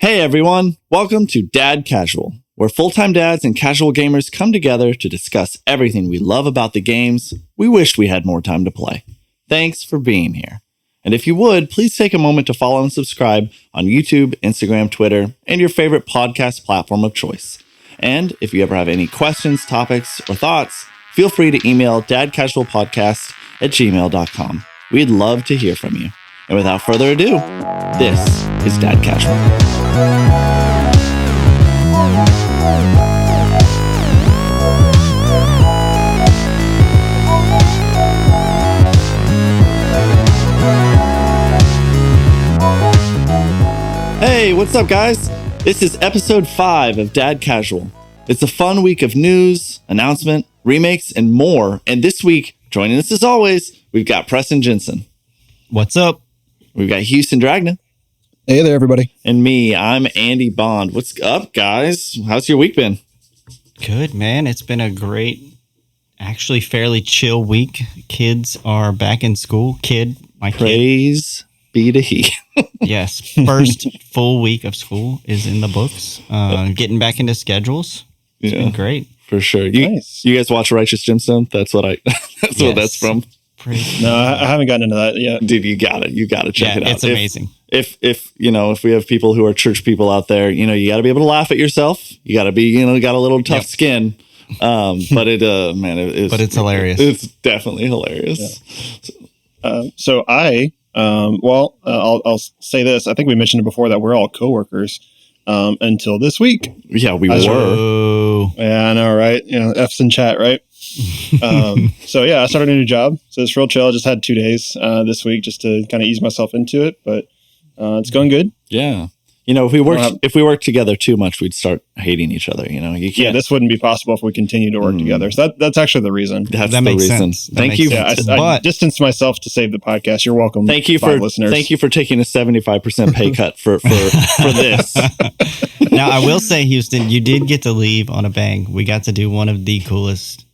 Hey everyone, welcome to Dad Casual, where full-time dads and casual gamers come together to discuss everything we love about the games we wish we had more time to play. Thanks for being here. And if you would, please take a moment to follow and subscribe on YouTube, Instagram, Twitter, and your favorite podcast platform of choice. And if you ever have any questions, topics, or thoughts, feel free to email dadcasualpodcast@gmail.com. We'd love to hear from you. And without further ado, this is Dad Casual. Hey, what's up, guys? This is episode 5 of Dad Casual. It's a fun week of news, announcement, remakes, and more. And this week, joining us as always, we've got Preston Jensen. What's up? We've got Houston Dragna. Hey there, everybody. And me, I'm Andy Bond. What's up, guys? How's your week been? Good, man. It's been a great, actually fairly chill week. Kids are back in school. My Praise be to He. Yes. First full week of school is in the books. Getting back into schedules. It's been great. For sure. Nice. You guys watch Righteous Gemstone? That's what what that's from. No, I haven't gotten into that yet. Dude, you got it. You got to check it out. It's amazing. If we have people who are church people out there, you got to be able to laugh at yourself. You got to be, got a little tough skin. But it's hilarious. It's definitely hilarious. Yeah. I'll say this. I think we mentioned it before that we're all coworkers until this week. Yeah, we were. Yeah, I know, right? F's in chat, right? I started a new job, so it's real chill. I just had 2 days this week just to kind of ease myself into it, but it's going good. Yeah. If we worked together too much, we'd start hating each other. You can't. Yeah, this wouldn't be possible if we continue to work together. So that's actually the reason. That makes sense. Thank you. I distanced myself to save the podcast. You're welcome. Thank you for listeners. Thank you for taking a 75% pay cut for this. Now, I will say, Houston, you did get to leave on a bang. We got to do one of the coolest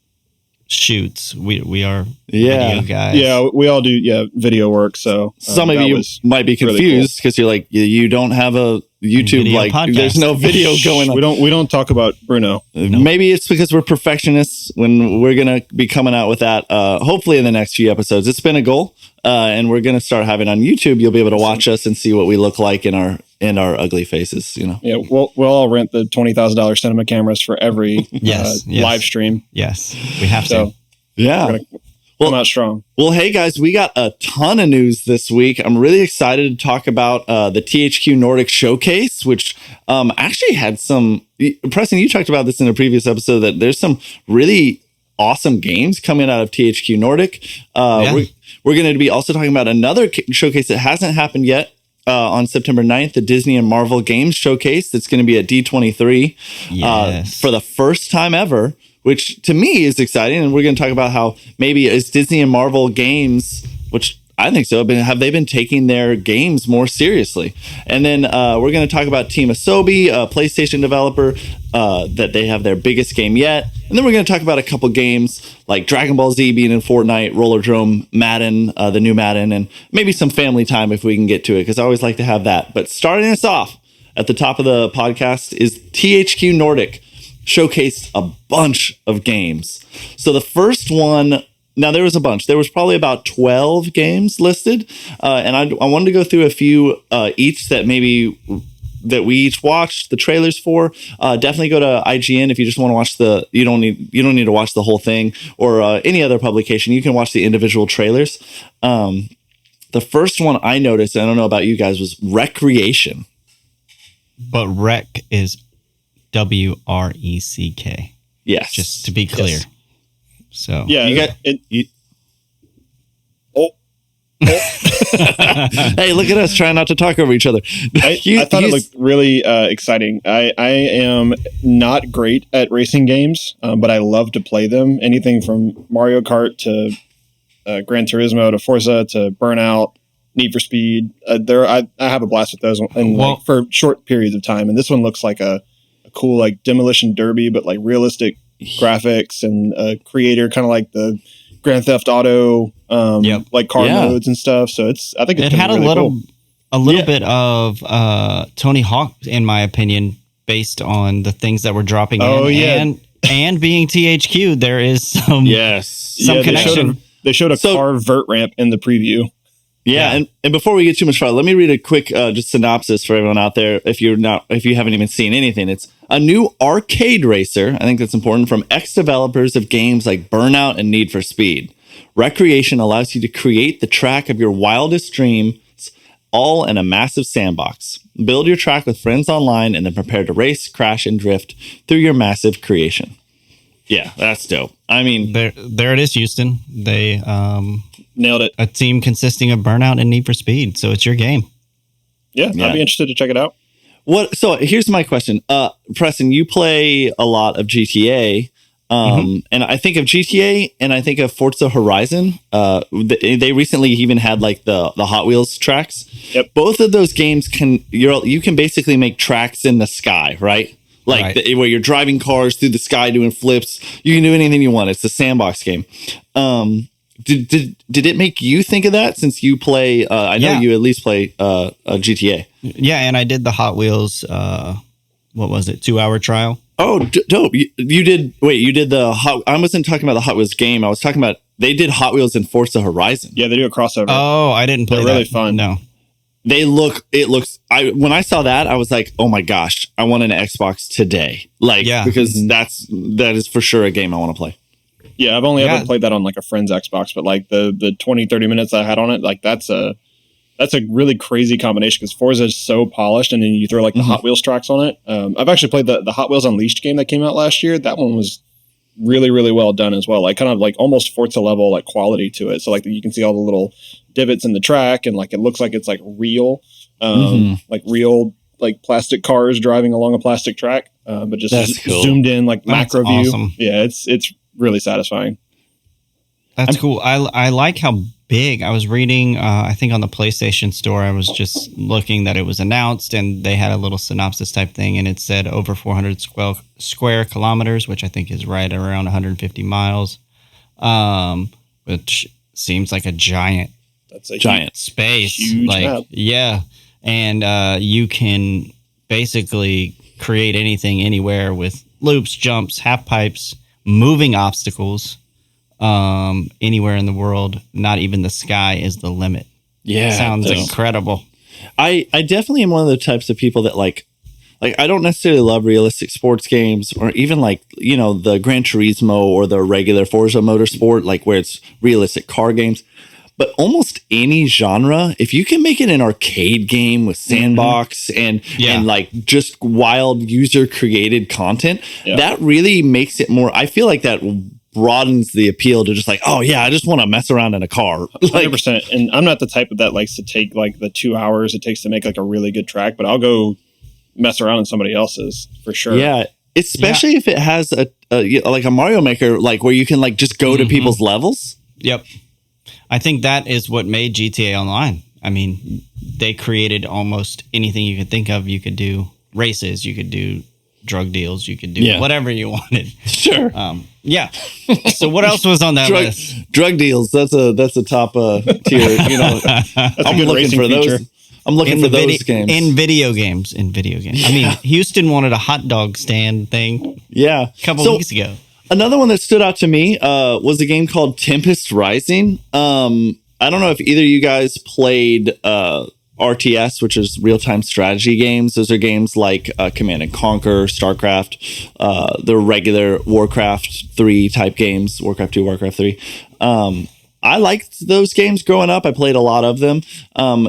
shoots. We are video guys. Yeah, we all do video work. So some of you might be confused because you're like, you don't have a YouTube podcast. There's no video going on. We don't talk about Bruno. No. Maybe it's because we're perfectionists when we're gonna be coming out with that hopefully in the next few episodes. It's been a goal, and we're gonna start having on YouTube. You'll be able to watch us and see what we look like in our ugly faces. Yeah, we'll all rent the $20,000 cinema cameras for every live stream. Yes, we have to. Yeah. Come out strong. Well, hey guys, we got a ton of news this week. I'm really excited to talk about the THQ Nordic showcase, which actually had some. Preston, you talked about this in a previous episode that there's some really awesome games coming out of THQ Nordic. We're going to be also talking about another showcase that hasn't happened yet. On September 9th, the Disney and Marvel Games Showcase that's going to be at D23 for the first time ever, which to me is exciting. And we're going to talk about how maybe is Disney and Marvel Games, which I think so, have they been taking their games more seriously? And then we're going to talk about Team Asobi, a PlayStation developer, that they have their biggest game yet. And then we're going to talk about a couple games like Dragon Ball Z being in Fortnite, Rollerdrome, Madden, the new Madden, and maybe some family time if we can get to it, because I always like to have that. But starting us off at the top of the podcast is THQ Nordic showcased a bunch of games. So the first one... Now, there was a bunch. There was probably about 12 games listed. And I wanted to go through a few each that we each watched the trailers for. Definitely go to IGN if you just want to watch you don't need to watch the whole thing, or any other publication. You can watch the individual trailers. The first one I noticed, I don't know about you guys, was Wreckreation. But Wreck is WRECK. Yes. Just to be clear. Yes. So yeah, you got it. Hey, look at us trying not to talk over each other. I thought it looked really exciting. I am not great at racing games, but I love to play them. Anything from Mario Kart to Gran Turismo to Forza to Burnout, Need for Speed. I have a blast with those for short periods of time. And this one looks like a cool demolition derby, but realistic graphics and a creator, kind of like the Grand Theft Auto, car modes and stuff. So I think it had a little. Cool. a little bit of Tony Hawk, in my opinion, based on the things that were dropping and being THQ. There is some connection. They showed a car vert ramp in the preview. Yeah, and before we get too much farther, let me read a quick just synopsis for everyone out there. If you haven't even seen anything, it's a new arcade racer. I think that's important, from ex-developers of games like Burnout and Need for Speed. Wreckreation allows you to create the track of your wildest dreams, all in a massive sandbox. Build your track with friends online and then prepare to race, crash, and drift through your massive creation. Yeah, that's dope. I mean, there it is, Houston. They nailed it. A team consisting of Burnout and Need for Speed. So it's your game. Yeah, I'd be interested to check it out. So here's my question. Preston, you play a lot of GTA. And I think of GTA and I think of Forza Horizon. They recently even had like the Hot Wheels tracks. Yep. Both of those games you can basically make tracks in the sky, right? Like where you're driving cars through the sky doing flips. You can do anything you want. It's a sandbox game. Did it make you think of that, since you play? I know you at least play GTA. Yeah, and I did the Hot Wheels. What was it? 2-hour trial. Oh, dope! You did. Wait, you did the Hot. I wasn't talking about the Hot Wheels game. I was talking about they did Hot Wheels in Forza Horizon. Yeah, they do a crossover. Oh, I didn't play. They're really fun. No. When I saw that, I was like, oh my gosh, I want an Xbox today. Because that is for sure a game I want to play. Yeah, I've only ever played that on like a friend's Xbox, but like the 20, 30 minutes I had on it, like that's a really crazy combination, because Forza is so polished, and then you throw like the Hot Wheels tracks on it. I've actually played the Hot Wheels Unleashed game that came out last year. That one was really, really well done as well. Like kind of like almost Forza level like quality to it. So like you can see all the little divots in the track, and like it looks like it's like real, like real like plastic cars driving along a plastic track, but just zoomed in like macro view. Awesome. Yeah, it's really satisfying. That's cool. I like how big. I was reading, I think on the PlayStation Store, I was just looking that it was announced, and they had a little synopsis type thing, and it said over 400 square kilometers, which I think is right around 150 miles, which seems like a giant. That's a giant space. Huge map. Yeah. And you can basically create anything anywhere with loops, jumps, half pipes, moving obstacles. Anywhere in the world, not even the sky is the limit. Yeah, sounds incredible. I definitely am one of the types of people that like I don't necessarily love realistic sports games, or even like, the Gran Turismo or the regular Forza Motorsport, like where it's realistic car games. But almost any genre, if you can make it an arcade game with sandbox and like just wild user created content, that really makes it more. I feel like that broadens the appeal to just like, oh yeah, I just want to mess around in a car. 100%. And I'm not the type that likes to take like the 2 hours it takes to make like a really good track, but I'll go mess around in somebody else's for sure. Yeah. Especially if it has a like a Mario Maker, like where you can like just go to people's levels. Yep. I think that is what made GTA Online. I mean, they created almost anything you could think of. You could do races, you could do drug deals, you could do whatever you wanted. Sure. Yeah. So what else was on that list? Drug deals. That's a top tier. That's I'm looking for feature. those. I'm looking for those games in video games. I mean, Houston wanted a hot dog stand thing. Yeah, a couple weeks ago. Another one that stood out to me was a game called Tempest Rising. I don't know if either of you guys played RTS, which is real-time strategy games. Those are games like Command and Conquer, StarCraft, the regular Warcraft 3 type games, Warcraft 2, Warcraft 3. I liked those games growing up. I played a lot of them.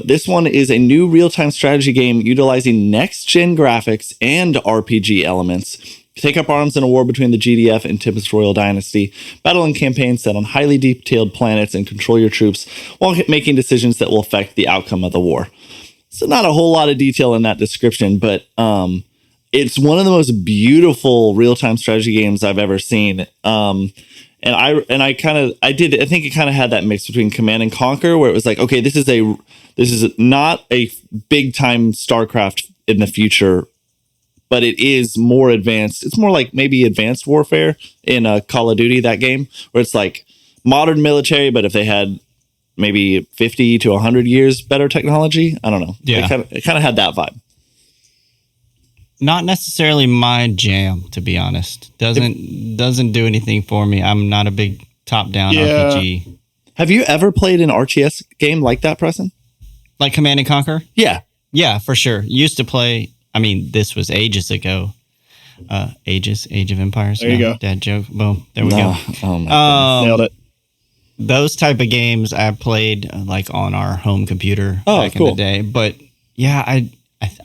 This one is a new real-time strategy game utilizing next-gen graphics and RPG elements. Take up arms in a war between the GDF and Tempest Royal Dynasty. Battle and campaign set on highly detailed planets and control your troops while making decisions that will affect the outcome of the war. So not a whole lot of detail in that description, but it's one of the most beautiful real-time strategy games I've ever seen. I think it kind of had that mix between Command and Conquer, where it was like, okay, this is not a big time StarCraft in the future, but it is more advanced. It's more like maybe Advanced Warfare in Call of Duty, that game, where it's like modern military, but if they had maybe 50 to 100 years better technology. I don't know. Yeah. It kind of had that vibe. Not necessarily my jam, to be honest. Doesn't do anything for me. I'm not a big top-down RPG. Have you ever played an RTS game like that, Preston? Like Command and Conquer? Yeah. Yeah, for sure. Used to play, I mean, this was ages ago. Age of Empires. There you go. Dad joke. Boom. There we go. Oh my Nailed it. Those type of games I played like on our home computer back in the day. But yeah, I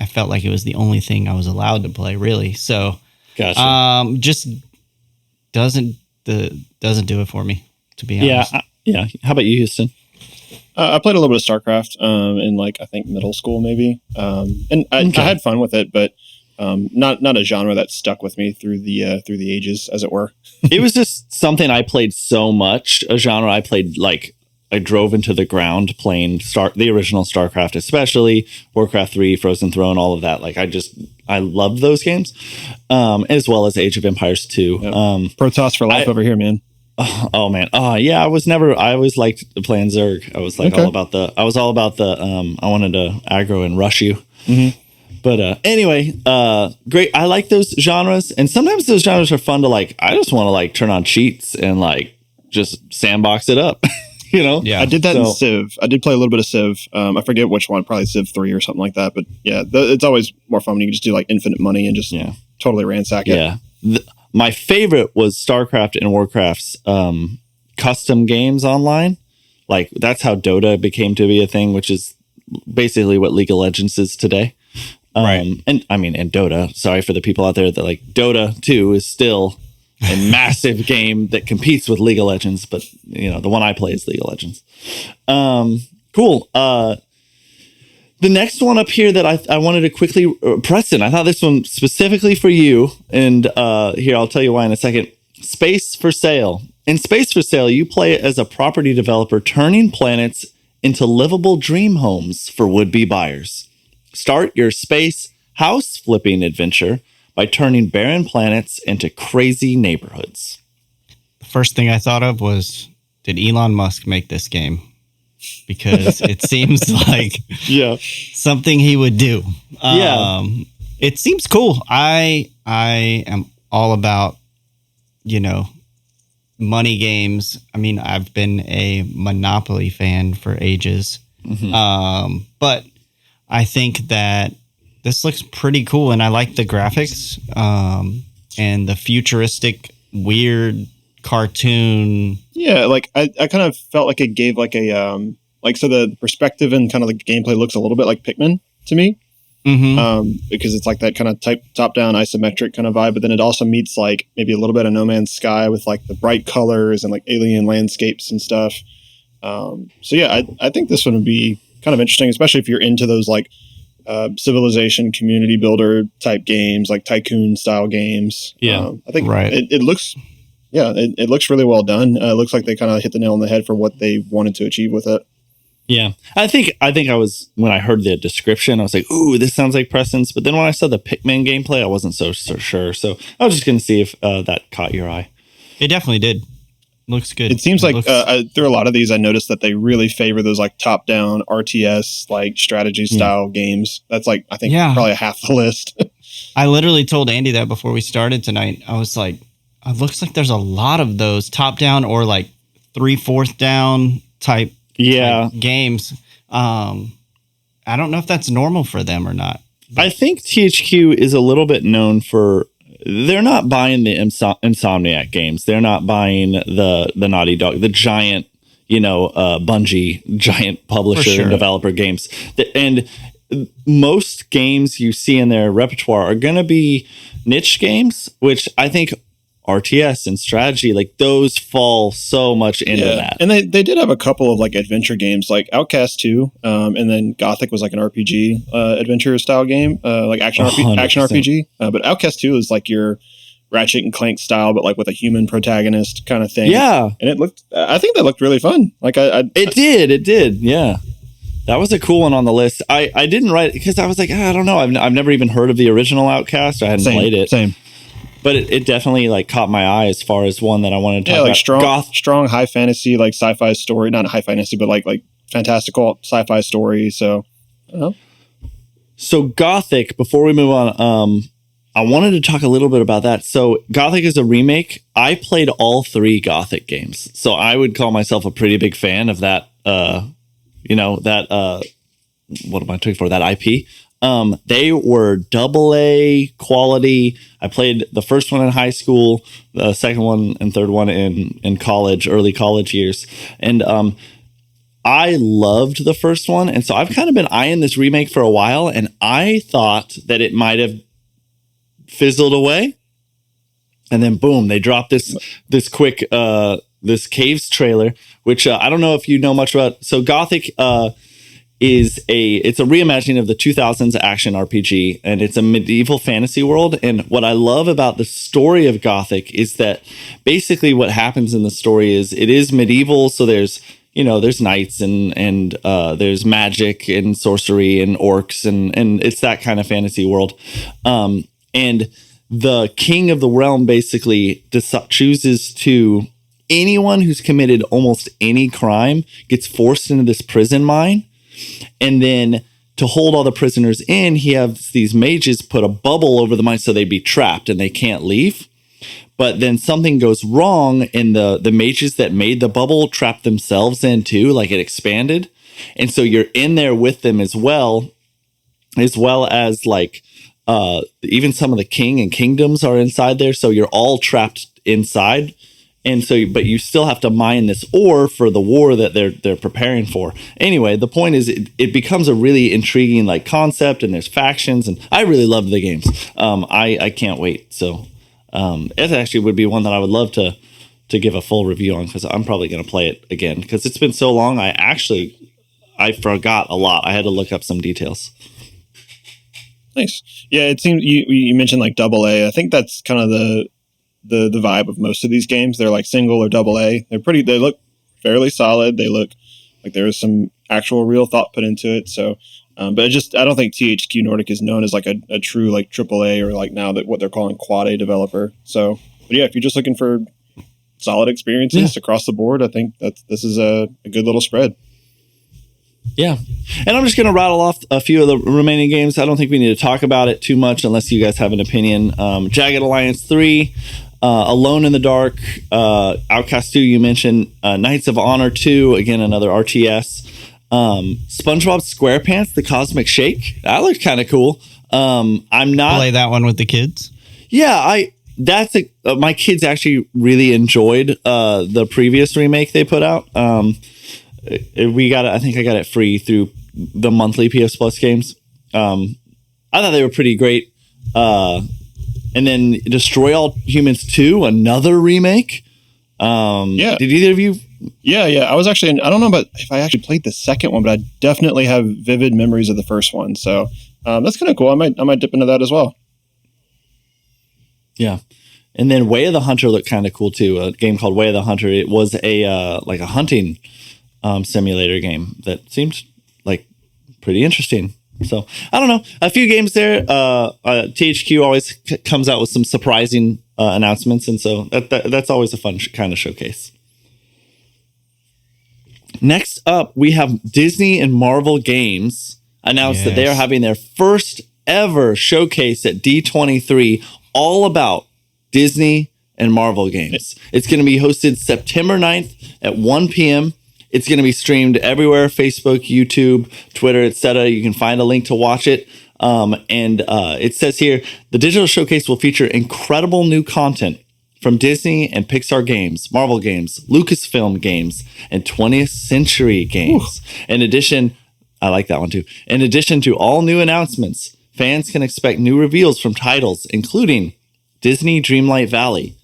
felt like it was the only thing I was allowed to play, really. So, gotcha. Just doesn't do it for me, to be honest. Yeah. How about you, Houston? I played a little bit of StarCraft in I think middle school maybe, and I had fun with it, but not a genre that stuck with me through the ages, as it were. It was just something I played so much. A genre I played I drove into the ground playing the original StarCraft, especially Warcraft 3, Frozen Throne, all of that. I loved those games, as well as Age of Empires 2. Yep. Protoss for life over here, man. Oh man. Yeah, I always liked playing Zerg. I was all about the I wanted to aggro and rush you. Mm-hmm. But anyway, great. I like those genres, and sometimes those genres are fun to I just want to turn on cheats and just sandbox it up. Yeah. I did that in Civ. I did play a little bit of Civ. I forget which one, probably Civ 3 or something like that. But yeah, it's always more fun when you can just do infinite money and just totally ransack it. Yeah. My favorite was StarCraft and Warcraft's custom games online. That's how Dota became to be a thing, which is basically what League of Legends is today. Right. And Dota, sorry for the people out there that Dota 2 is still a massive game that competes with League of Legends, but the one I play is League of Legends. Cool. The next one up here that I wanted to quickly, Preston, I thought this one specifically for you, and here I'll tell you why in a second. Space for Sale. In Space for Sale, you play as a property developer turning planets into livable dream homes for would-be buyers. Start your space house flipping adventure by turning barren planets into crazy neighborhoods. The first thing I thought of was, did Elon Musk make this game? Because it seems like something he would do. It seems cool. I am all about, money games. I mean, I've been a Monopoly fan for ages. Mm-hmm. But I think that this looks pretty cool, and I like the graphics and the futuristic, weird cartoon. Yeah, I kind of felt like it gave so the perspective and kind of the gameplay looks a little bit like Pikmin to me. Mm-hmm. Because it's that kind of top-down isometric kind of vibe, but then it also meets maybe a little bit of No Man's Sky with the bright colors and alien landscapes and stuff. So yeah, I think this one would be kind of interesting, especially if you're into those civilization community builder type games, tycoon style games. I think it looks it looks really well done. It looks like they kind of hit the nail on the head for what they wanted to achieve with it. Yeah, I think I was, when I heard the description, I was like, ooh, this sounds like Preston's. But then when I saw the Pikmin gameplay, I wasn't so sure. So I was just going to see if that caught your eye. It definitely did. Looks good. It seems through a lot of these, I noticed that they really favor those top-down RTS strategy style games. That's I think probably half the list. I literally told Andy that before we started tonight. I was like, it looks like there's a lot of those top-down or 3/4 down type games. I don't know if that's normal for them or not. I think THQ is a little bit known for, they're not buying the Insomniac games. They're not buying the Naughty Dog, the giant, Bungie, giant publisher and developer games. And most games you see in their repertoire are going to be niche games, which I think RTS and strategy, those fall so much into that. And they did have a couple of adventure games, Outcast 2, and then Gothic was an RPG adventure style game, action RPG. But Outcast 2 is your Ratchet and Clank style, but with a human protagonist kind of thing. Yeah, and I think that looked really fun. It did. Yeah. That was a cool one on the list. I didn't write it because I was I don't know. I've never even heard of the original Outcast. I hadn't played it. Same. but it definitely like caught my eye as far as one that I wanted to talk like about. strong high fantasy, like sci-fi story, not high fantasy, but like fantastical sci-fi story. So, I don't know. So Gothic, before we move on, I wanted to talk a little bit about that. So Gothic is a remake. I played all 3 Gothic games. So I would call myself a pretty big fan of that, what am I looking for? That IP. They were AA quality. I played the first one in high school, the second one and third one in college, early college years. And I loved the first one. And so I've kind of been eyeing this remake for a while. And I thought that it might have fizzled away. And then boom, they dropped this quick this Caves trailer, which I don't know if you know much about. So Gothic it's a reimagining of the 2000s action RPG, and it's a medieval fantasy world. And what I love about the story of Gothic is that basically what happens in the story is it is medieval. So there's knights and there's magic and sorcery and orcs and it's that kind of fantasy world. And the king of the realm basically chooses to, anyone who's committed almost any crime gets forced into this prison mine. And then to hold all the prisoners in, he has these mages put a bubble over the mine so they'd be trapped and they can't leave. But then something goes wrong and the mages that made the bubble trapped themselves in too, like it expanded. And so you're in there with them as well as like even some of the king and kingdoms are inside there. So you're all trapped inside. And so, but you still have to mine this ore for the war that they're preparing for. Anyway, the point is it becomes a really intriguing like concept, and there's factions, and I really love the games. I can't wait. So it actually would be one that I would love to give a full review on, because I'm probably going to play it again because it's been so long. I forgot a lot. I had to look up some details. Nice. Yeah, it seems you mentioned like AA. I think that's kind of the vibe of most of these games. They're like single or AA. They look fairly solid. They look like there is some actual real thought put into it. So, but I don't think THQ Nordic is known as like a true like AAA or like now that what they're calling quad A developer. So, but yeah, if you're just looking for solid experiences across the board, I think this is a good little spread. Yeah. And I'm just going to rattle off a few of the remaining games. I don't think we need to talk about it too much unless you guys have an opinion. Jagged Alliance 3, Alone in the Dark, Outcast 2, you mentioned, Knights of Honor 2, again, another RTS. SpongeBob SquarePants, The Cosmic Shake. That looks kind of cool. I'm not... Play that one with the kids? Yeah, my kids actually really enjoyed the previous remake they put out. I think I got it free through the monthly PS Plus games. I thought they were pretty great. And then Destroy All Humans 2, another remake. Yeah. Did either of you? Yeah. I was actually, I don't know about if I actually played the second one, but I definitely have vivid memories of the first one. So that's kind of cool. I might dip into that as well. Yeah. And then Way of the Hunter looked kind of cool too. A game called Way of the Hunter. It was a like a hunting simulator game that seemed like pretty interesting. So I don't know, a few games there. THQ always comes out with some surprising announcements, and so that's always a fun kind of showcase. Next up, we have Disney and Marvel Games announced that they are having their first ever showcase at D23, all about Disney and Marvel games. It's going to be hosted September 9th at 1 p.m. It's going to be streamed everywhere, Facebook, YouTube, Twitter, etc. You can find a link to watch it. And it says here, the digital showcase will feature incredible new content from Disney and Pixar games, Marvel games, Lucasfilm games, and 20th Century games. In addition, I like that one too. In addition to all new announcements, fans can expect new reveals from titles including Disney Dreamlight Valley,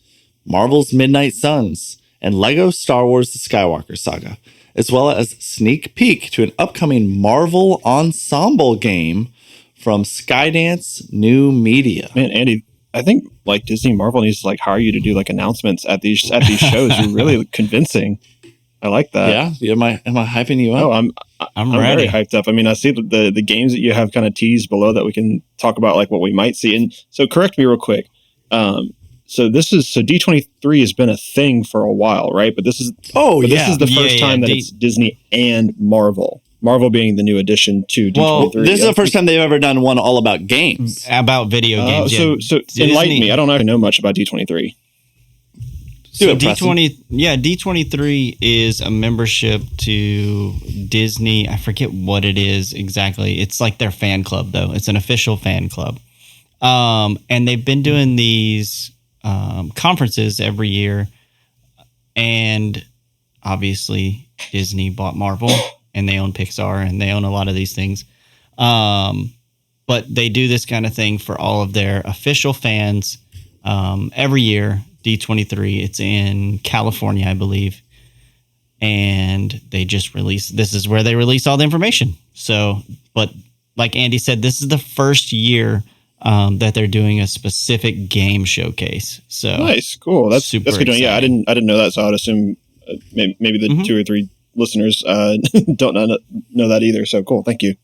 Marvel's Midnight Suns, and Lego Star Wars The Skywalker Saga, as well as sneak peek to an upcoming Marvel ensemble game from Skydance New Media. Man, Andy, I think like Disney Marvel needs to like hire you to do like announcements at these shows. You're really convincing. I like that. Yeah. Am I hyping you up? Oh, I'm very hyped up. I mean, I see the games that you have kind of teased below that we can talk about, like what we might see. And so correct me real quick. D23 has been a thing for a while, right? But this is the first time that it's Disney and Marvel. Marvel being the new addition to D23. Well, this is the first time they've ever done one all about games. About video games. So enlighten me. I don't know much about D23. So D23 is a membership to Disney. I forget what it is exactly. It's like their fan club, though. It's an official fan club. And they've been doing these conferences every year. And obviously, Disney bought Marvel, and they own Pixar, and they own a lot of these things. But they do this kind of thing for all of their official fans every year. D23, it's in California, I believe, and they just this is where they release all the information. So, but like Andy said, this is the first year that they're doing a specific game showcase. So nice, cool. That's good. Exciting. Yeah, I didn't know that, so I'd assume maybe the 2 or 3 listeners don't know that either. So cool, thank you.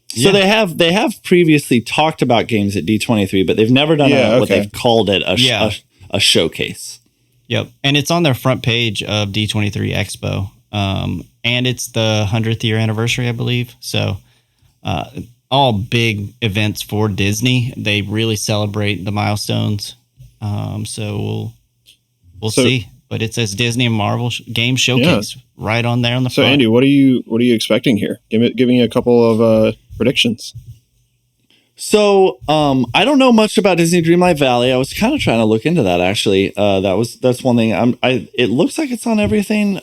So they have previously talked about games at D23, but they've never done what they've called it a showcase. Yep. And it's on their front page of D23 Expo. And it's the 100th year anniversary, I believe. So all big events for Disney. They really celebrate the milestones. So we'll see. But it says Disney and Marvel Game Showcase right on there on the front. So Andy, what are you expecting here? Give me a couple of predictions. So, I don't know much about Disney Dreamlight Valley. I was kind of trying to look into that actually. That's one thing. It looks like it's on everything.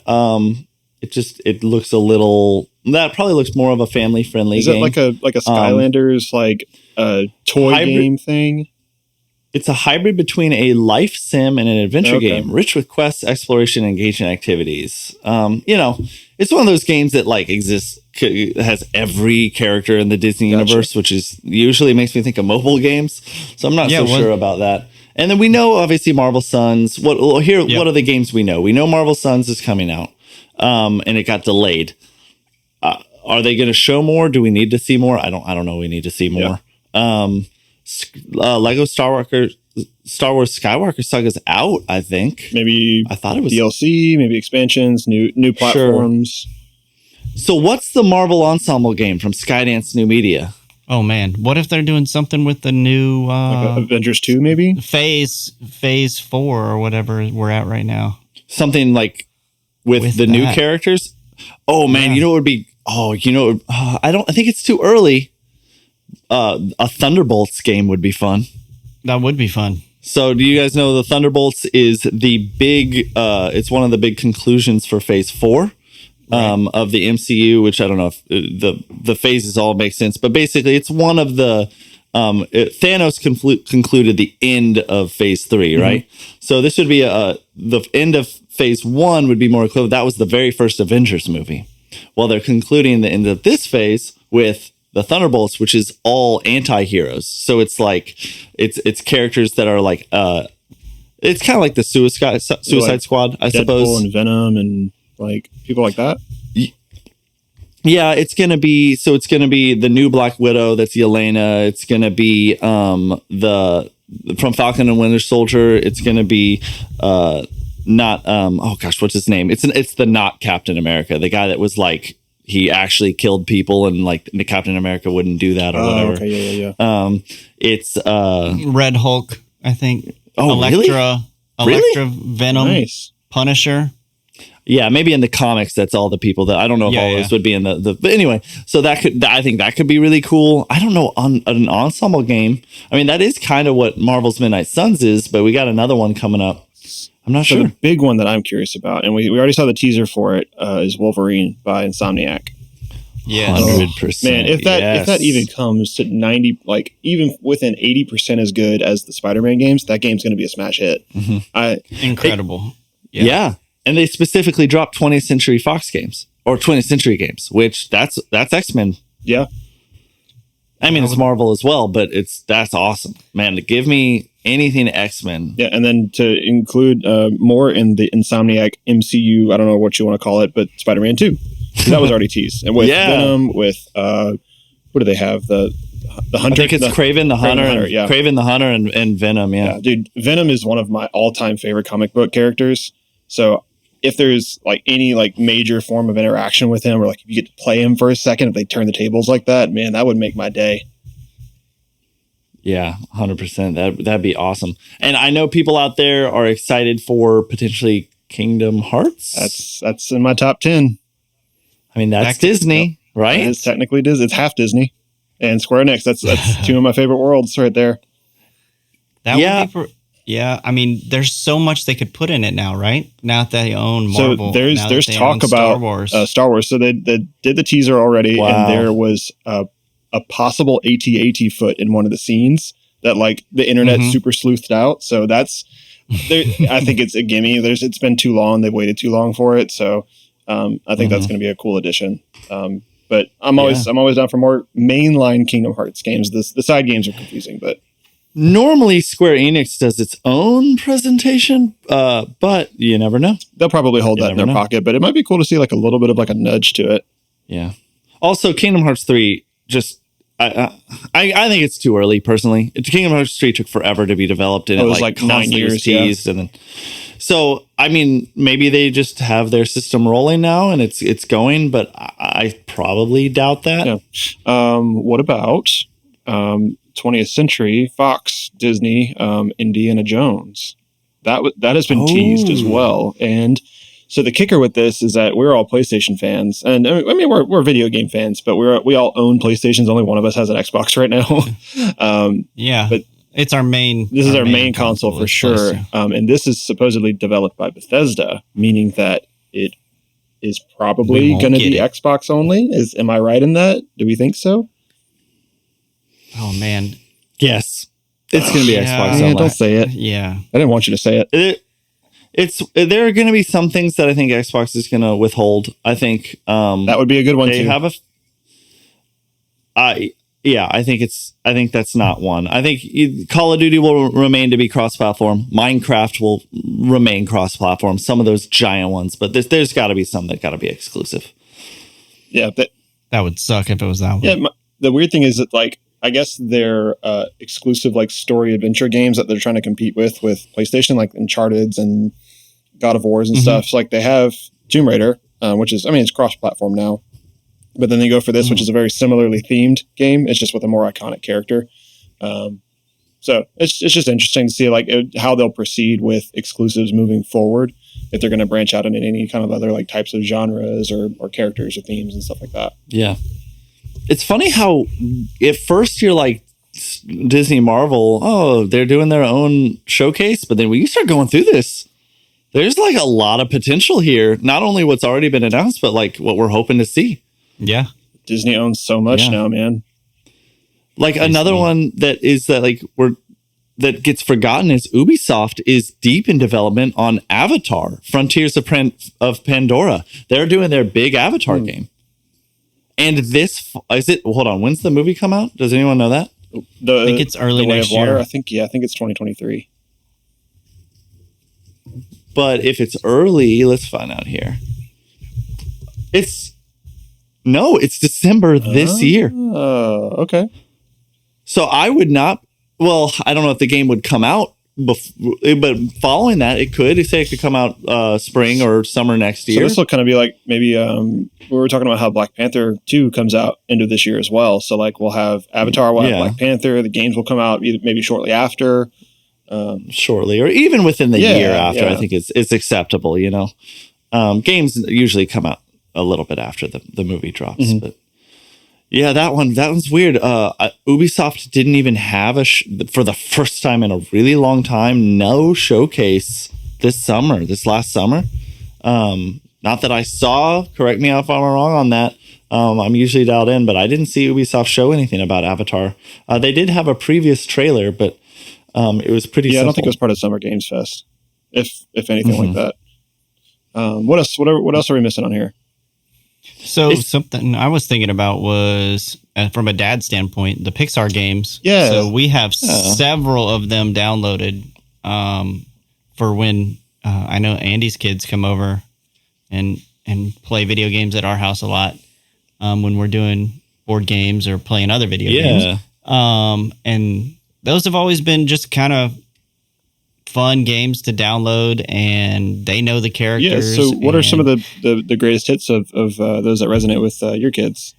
It looks a little. That probably looks more of a family friendly. Is it like a Skylanders toy game thing? It's a hybrid between a life sim and an adventure game, rich with quests, exploration, and engaging activities. It's one of those games that has every character in the Disney universe, which is usually makes me think of mobile games. So I'm not sure about that. And then we know, obviously, Marvel Suns. What are the games we know? We know Marvel Suns is coming out, and it got delayed. Are they going to show more? Do we need to see more? I don't know. We need to see more. Lego Star Wars Skywalker Saga's out, I think. Maybe I thought it was DLC, maybe expansions, new platforms. Sure. So what's the Marvel Ensemble game from Skydance New Media? Oh man, what if they're doing something with the new like Avengers 2 maybe? Phase 4 or whatever we're at right now. Something like with the new characters? Oh man, you know what would be I think it's too early. A Thunderbolts game would be fun. That would be fun. So do you guys know the Thunderbolts is the big it's one of the big conclusions for phase 4 of the MCU, which I don't know if the phases all make sense, but basically it's one of the Thanos concluded the end of phase 3, right? So this would be the end of phase 1 would be more equivalent. That was the very first Avengers movie. Well, they're concluding the end of this phase with the Thunderbolts, which is all anti-heroes. So it's like it's characters that are like it's kind of like the Suicide Squad, I suppose. Deadpool and Venom and like people like that. Yeah, it's gonna be the new Black Widow. That's Yelena. It's gonna be the from Falcon and Winter Soldier. It's gonna be not what's his name? It's the not Captain America, the guy that was like he actually killed people and like the Captain America wouldn't do that or whatever. Okay, yeah. It's Red Hulk, I think. Oh, Electra, Venom, nice. Punisher. Yeah, maybe in the comics, that's all the people that I don't know if all those would be in the. But anyway, so I think that could be really cool. I don't know on an ensemble game. I mean, that is kind of what Marvel's Midnight Suns is, but we got another one coming up. I'm not sure. The big one that I'm curious about, and we already saw the teaser for it, is Wolverine by Insomniac. Yeah, 100%. Man, if that even comes to 90, like even within 80% as good as the Spider-Man games, that game's going to be a smash hit. Incredible. Yeah. And they specifically dropped 20th Century Fox games or 20th Century games, which that's X-Men. Yeah. I mean, it's Marvel as well, but that's awesome, man. To give me anything X-Men. Yeah. And then to include more in the Insomniac MCU, I don't know what you want to call it, but Spider-Man 2. That was already teased. And with Venom, with what do they have? The the Hunter. I think it's Kraven the Hunter. Yeah. Kraven the Hunter and Venom. Yeah, dude, Venom is one of my all-time favorite comic book characters. So if there's like any like major form of interaction with him, or like if you get to play him for a second, if they turn the tables like that, man, that would make my day. Yeah, 100%. That'd be awesome. And I know people out there are excited for potentially Kingdom Hearts. That's in my top 10. I mean, that's Disney, right? It's technically Disney. It's half Disney and Square Enix. That's two of my favorite worlds right there. That would be I mean, there's so much they could put in it now, right? Now that they own Marvel. So there's talk about Star Wars. So they did the teaser already, and there was a possible AT-AT foot in one of the scenes that like the internet super sleuthed out. So that's I think it's a gimme. It's been too long. They've waited too long for it. So I think that's going to be a cool addition. But I'm always down for more mainline Kingdom Hearts games. The side games are confusing, but normally Square Enix does its own presentation, but you never know. They'll probably hold that in their pocket, but it might be cool to see like a little bit of like a nudge to it. Yeah. Also, Kingdom Hearts 3 just I think it's too early personally. Kingdom Hearts 3 took forever to be developed, and it was like 9 years teased, and then so I mean maybe they just have their system rolling now and it's going, but I probably doubt that. Yeah. What about 20th Century Fox Disney Indiana Jones? That has been teased as well, and so the kicker with this is that we're all PlayStation fans, and I mean we're video game fans, but we all own PlayStations. Only one of us has an Xbox right now. But it's our main. This is our main console for sure, and this is supposedly developed by Bethesda, meaning that it is probably going to be Xbox only. Am I right in that? Do we think so? Oh man, yes, it's going to be Xbox only. Don't say it. Yeah, I didn't want you to say it. There are going to be some things that I think Xbox is going to withhold. I think that would be a good one too. I think that's not one. I think Call of Duty will remain to be cross-platform. Minecraft will remain cross-platform. Some of those giant ones, but there's got to be some that got to be exclusive. Yeah, that would suck if it was that one. Yeah, the weird thing is that like I guess they're exclusive like story adventure games that they're trying to compete with PlayStation, like Uncharted's and God of War's and stuff. So like they have Tomb Raider, which is, I mean, it's cross-platform now, but then they go for this, which is a very similarly themed game. It's just with a more iconic character. So it's just interesting to see like how they'll proceed with exclusives moving forward, if they're going to branch out into any kind of other like types of genres or characters or themes and stuff like that. Yeah. It's funny how at first you're like Disney Marvel, they're doing their own showcase. But then when you start going through this, there's like a lot of potential here. Not only what's already been announced, but like what we're hoping to see. Yeah. Disney owns so much now, man. Like another one that gets forgotten is Ubisoft is deep in development on Avatar, Frontiers of Pandora. They're doing their big Avatar game. And this is it. Hold on. When's the movie come out? Does anyone know that? I think it's early next year. I think it's 2023. But if it's early, let's find out here. It's December this year. Oh, okay. So I would not. Well, I don't know if the game would come out but following that, it could come out spring or summer next year. So this will kind of be like maybe we were talking about how Black Panther 2 comes out end of this year as well. So like we'll have Avatar, we'll have Black Panther. The games will come out maybe shortly after. Shortly or even within the year after. I think it's acceptable, you know. Games usually come out a little bit after the movie drops, but yeah, that one's weird. Ubisoft didn't even have for the first time in a really long time, no showcase this last summer. Not that I saw, correct me if I'm wrong on that. I'm usually dialed in, but I didn't see Ubisoft show anything about Avatar. They did have a previous trailer, but it was pretty simple. I don't think it was part of Summer Games Fest, if anything like that. What else are we missing on here? So something I was thinking about was, from a dad standpoint, the Pixar games. Yeah. So we have several of them downloaded for when I know Andy's kids come over and play video games at our house a lot when we're doing board games or playing other video games. And those have always been just kind of fun games to download, and they know the characters. Yeah. So, what are some of the greatest hits of those that resonate with your kids?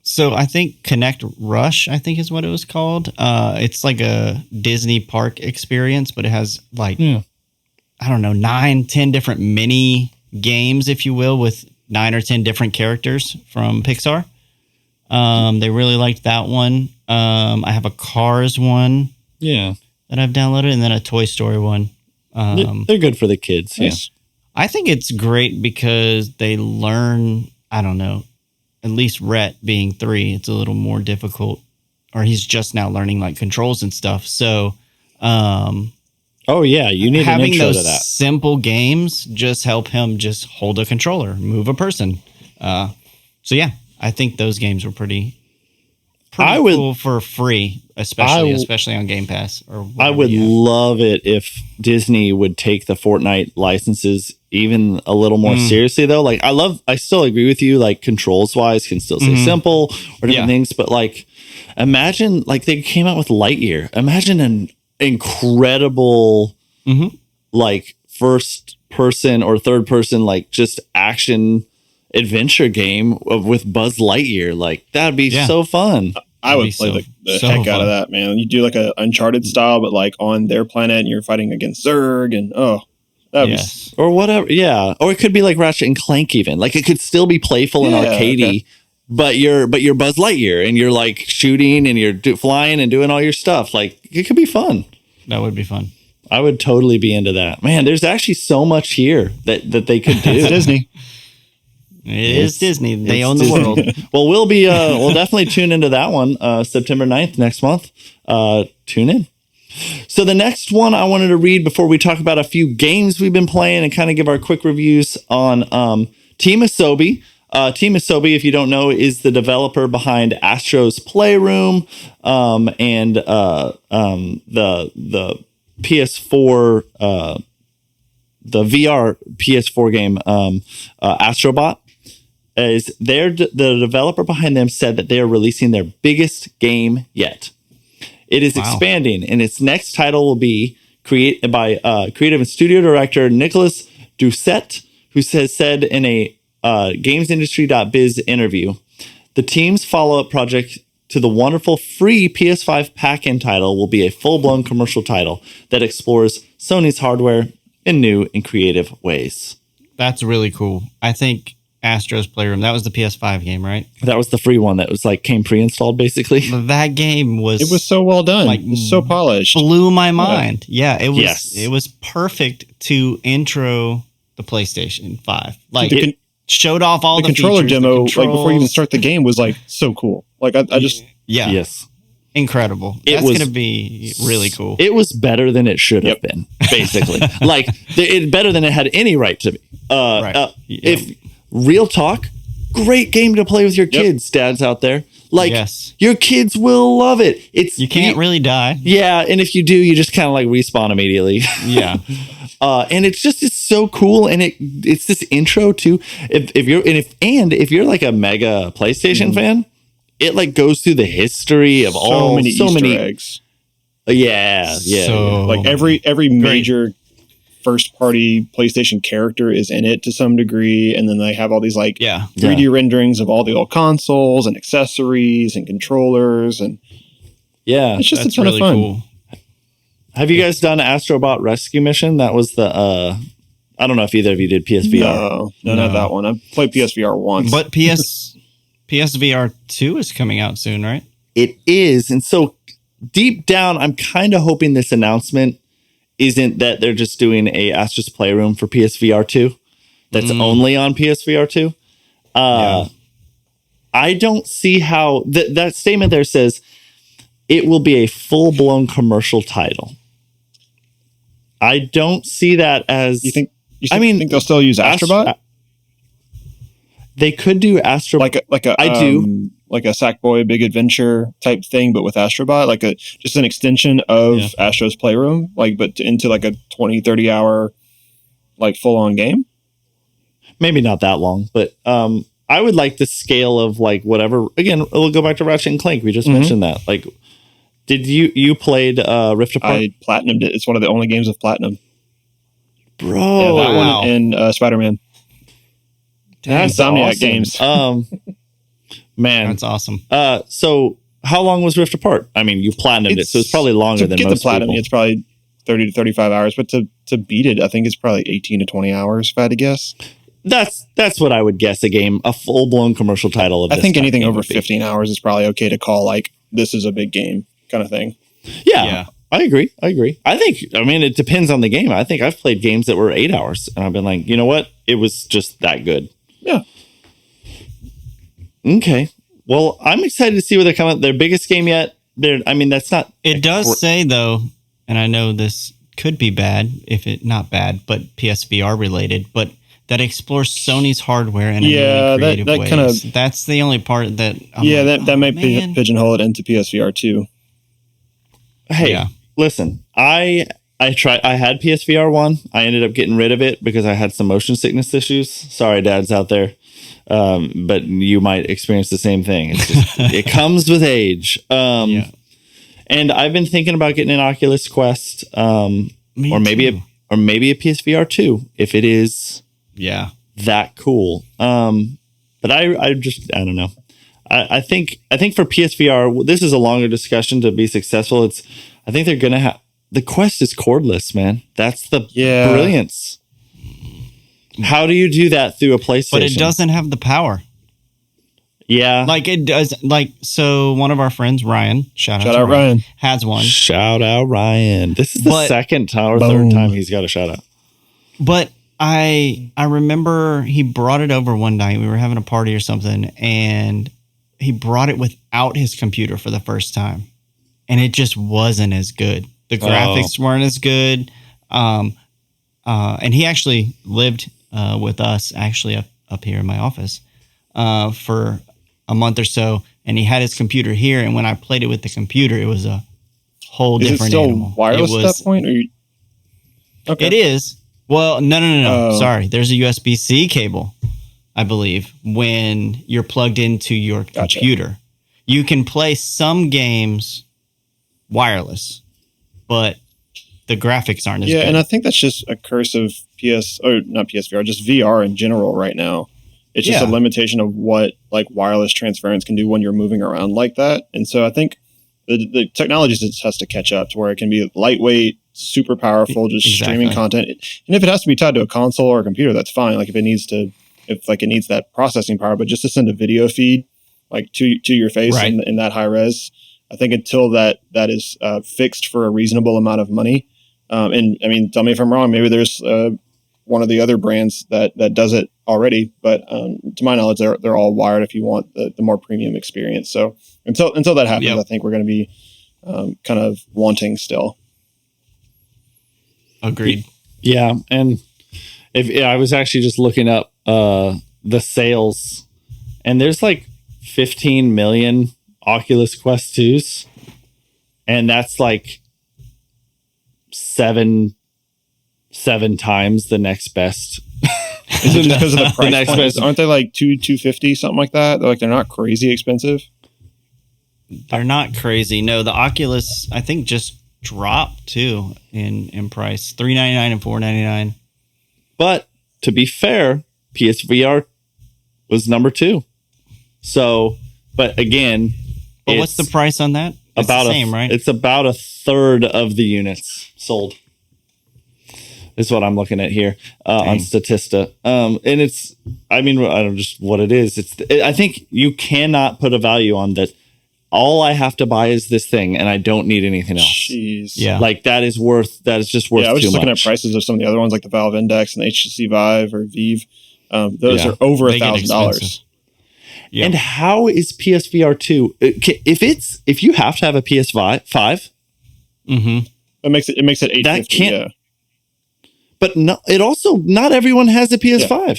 So, I think Connect Rush, I think is what it was called. It's like a Disney park experience, but it has like I don't know, 9-10 different mini games, if you will, with 9 or 10 different characters from Pixar. They really liked that one. I have a Cars one. Yeah. That I've downloaded, and then a Toy Story one. They're good for the kids. Nice. Yeah. I think it's great because they learn, I don't know, at least Rhett being 3, it's a little more difficult, or he's just now learning like controls and stuff. So, oh yeah, you need having an intro those to that. simple games just help him just hold a controller, move a person. So yeah, I think those games were pretty cool for free, especially on Game Pass. I would love it if Disney would take the Fortnite licenses even a little more seriously, though. Like, I still agree with you. Like, controls wise, can still say simple or different things, but like, imagine like they came out with Lightyear. Imagine an incredible like first person or third person like just action adventure game with Buzz Lightyear. Like, that'd be so fun. I would play the heck out of that, man. You do like a Uncharted style, but like on their planet, and you're fighting against Zurg, and that'd be or whatever. Yeah, or it could be like Ratchet and Clank, even like it could still be playful and arcadey, but you're Buzz Lightyear, and you're like shooting and you're flying and doing all your stuff. Like, it could be fun. That would be fun. I would totally be into that. Man, there's actually so much here that they could do. It's Disney. It is Disney. They own the world. Well, we'll definitely tune into that one September 9th next month. Tune in. So the next one I wanted to read before we talk about a few games we've been playing and kind of give our quick reviews on Team Asobi. Team Asobi, if you don't know, is the developer behind Astro's Playroom and the PS4 the VR PS4 game Astrobot. The developer behind them said that they are releasing their biggest game yet. It is expanding, and its next title will be created by creative and studio director Nicholas Doucette, who has said in a GamesIndustry.biz interview, the team's follow-up project to the wonderful free PS5 pack-in title will be a full-blown commercial title that explores Sony's hardware in new and creative ways. That's really cool. I think Astro's Playroom, that was the PS5 game, right? That was the free one that was like came pre-installed, basically. That game was... It was so well done. Like, so polished. Blew my mind. Yeah, it was. Yes. It was perfect to intro the PlayStation 5. Like, it showed off all the controller features, demo, like before you even start the game, was like so cool. Like, I just... Yeah. Yes. Incredible. That's going to be really cool. It was better than it should have been, basically. Like, better than it had any right to be. Right. If real talk, great game to play with your kids, dads out there. Like, your kids will love it. You can't really die. Yeah, and if you do, you just kind of like respawn immediately. Yeah. And it's so cool, and it's this intro to if you're like a mega PlayStation fan, it like goes through the history of so many Easter eggs. Yeah. So like every major first party PlayStation character is in it to some degree, and then they have all these like 3D renderings of all the old consoles and accessories and controllers, and it's just a ton of fun. Cool. Have you guys done Astrobot Rescue Mission? That was the I don't know if either of you did PSVR. No, not that one. I played PSVR once, but PSVR 2 is coming out soon, right? It is, and so deep down, I'm kind of hoping this announcement isn't that they're just doing a Astro's Playroom for PSVR 2 that's only on PSVR 2. I don't see how that statement there says it will be a full-blown commercial title. I don't see that as... You think they'll still use Astrobot? They could do Astrobot. Like a Sackboy Big Adventure type thing, but with Astrobot, like just an extension of Astro's Playroom, but into like a 20-30 hour like full on game. Maybe not that long, but I would like the scale of like whatever. Again, we'll go back to Ratchet and Clank. We just mentioned that. Like, did you played Rift Apart? I platinumed it. It's one of the only games of platinum. Bro, Yeah, that one and Spider-Man. That's Insomniac awesome. Games. Man, That's awesome. So how long was Rift Apart? I mean, you platinumed it, so it's probably longer than get most the platinum. people. It's probably 30 to 35 hours, but to beat it, I think it's probably 18 to 20 hours, if I had to guess. That's what I would guess a full blown commercial title of I this think type anything game over would be. 15 hours is probably okay to call like this is a big game kind of thing. Yeah. I agree. I mean, it depends on the game. I think I've played games that were 8 hours and I've been like, you know what? It was just that good. Yeah. Okay. Well, I'm excited to see where they're coming. Their biggest game yet. That's not. It does say though, and I know this could be bad if it not bad, but PSVR related, but that explores Sony's hardware in a really creative that ways. kind of, that's the only part that that might pigeonhole it into PSVR too. Hey, listen, I tried. I had PSVR 1. I ended up getting rid of it because I had some motion sickness issues. Sorry, dads out there, but you might experience the same thing. It's just, it comes with age. And I've been thinking about getting an Oculus Quest, or maybe a PSVR 2 if it is that cool. But I don't know. I think for PSVR, this is a longer discussion to be successful. I think they're gonna have the Quest is cordless, man. That's the brilliance. How do you do that through a PlayStation? But it doesn't have the power. Yeah, like it does. Like so, one of our friends, Ryan, shout out Ryan, has one. Shout out Ryan. This is the second or third time he's got a shout out. But I remember he brought it over one night. We were having a party or something, and he brought it without his computer for the first time, and it just wasn't as good. The graphics weren't as good. And he actually lived with us, actually up here in my office, for a month or so, and he had his computer here. And when I played it with the computer, it was a whole different animal. Is it still wireless at that point? Okay. It is. Well, no. Sorry, there's a USB-C cable, I believe, when you're plugged into your computer. You can play some games wireless, but the graphics aren't as good. Yeah, and I think that's just a curse of not PSVR, just VR in general right now. It's just a limitation of what like wireless transference can do when you're moving around like that. And so I think the technology just has to catch up to where it can be lightweight, super powerful, just streaming content. And if it has to be tied to a console or a computer, that's fine. Like if it needs that processing power, but just to send a video feed like to your face in that high res, I think until that is fixed for a reasonable amount of money. And I mean, tell me if I'm wrong. Maybe there's one of the other brands that does it already, but to my knowledge, they're all wired if you want the more premium experience. So until that happens, I think we're going to be kind of wanting still. Agreed. Yeah, and I was actually just looking up the sales, and there's like 15 million Oculus Quest 2s, and that's like seven times the next best. Is it just because of the price next point? best. Aren't they like $250, something like that? They're not crazy expensive. They're not crazy. No, the Oculus I think just dropped too in price, $399 and $499. But to be fair, PSVR was number 2. So, but again, what's the price on that? It's about the same, right? It's about a third of the units sold. Is what I'm looking at here on Statista. And it's, I mean, I don't just what it is. I think you cannot put a value on that. All I have to buy is this thing, and I don't need anything else. Jeez. Yeah. Like that is just worth too much. Yeah, I was just looking at prices of some of the other ones, like the Valve Index and the HTC Vive or Vive. Those are over $1,000. And how is PSVR 2? If you have to have a PS5, it makes it $850. That can't. But no, it also not everyone has a PS5. Yeah.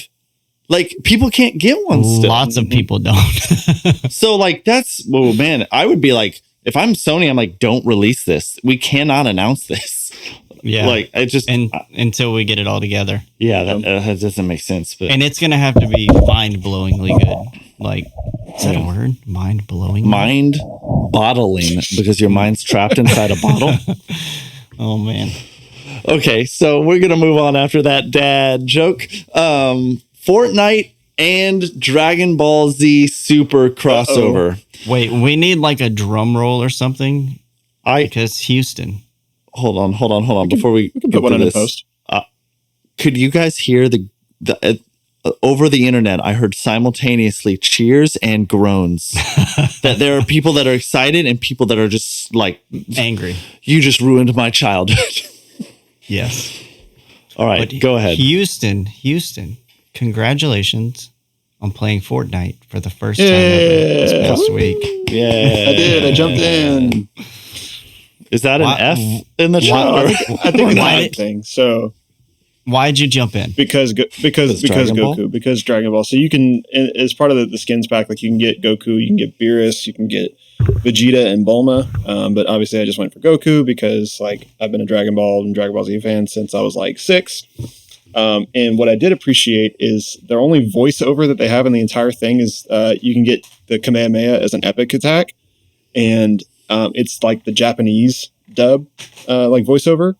Like people can't get one still. Lots of people don't. So like man, I would be like, if I'm Sony, I'm like, don't release this. We cannot announce this. Yeah. Like it just and until we get it all together. yeah, that doesn't make sense. But And it's gonna have to be mind-blowingly good. Like, is that a word? Mind-blowing? mind bottling because your mind's trapped inside a bottle. Oh man. Okay, so we're gonna move on after that dad joke. Fortnite and Dragon Ball Z Super crossover. Wait, we need like a drum roll or something. Because Houston. Hold on. Before we can put one in the post. Could you guys hear the over the internet? I heard simultaneously cheers and groans. That there are people that are excited and people that are just like angry. You just ruined my childhood. Yes. All right, go ahead. Houston, congratulations on playing Fortnite for the first time ever this past week. Yeah, I did. I jumped in. Is that an F in the chat? I think it's a thing. So why'd you jump in? Because Goku, because Dragon Ball. So you can, as part of the skins pack, like you can get Goku, you can get Beerus, you can get Vegeta and Bulma. But obviously I just went for Goku because like I've been a Dragon Ball and Dragon Ball Z fan since I was like 6. And what I did appreciate is their only voiceover that they have in the entire thing is you can get the Kamehameha as an epic attack. And it's like the Japanese dub like voiceover.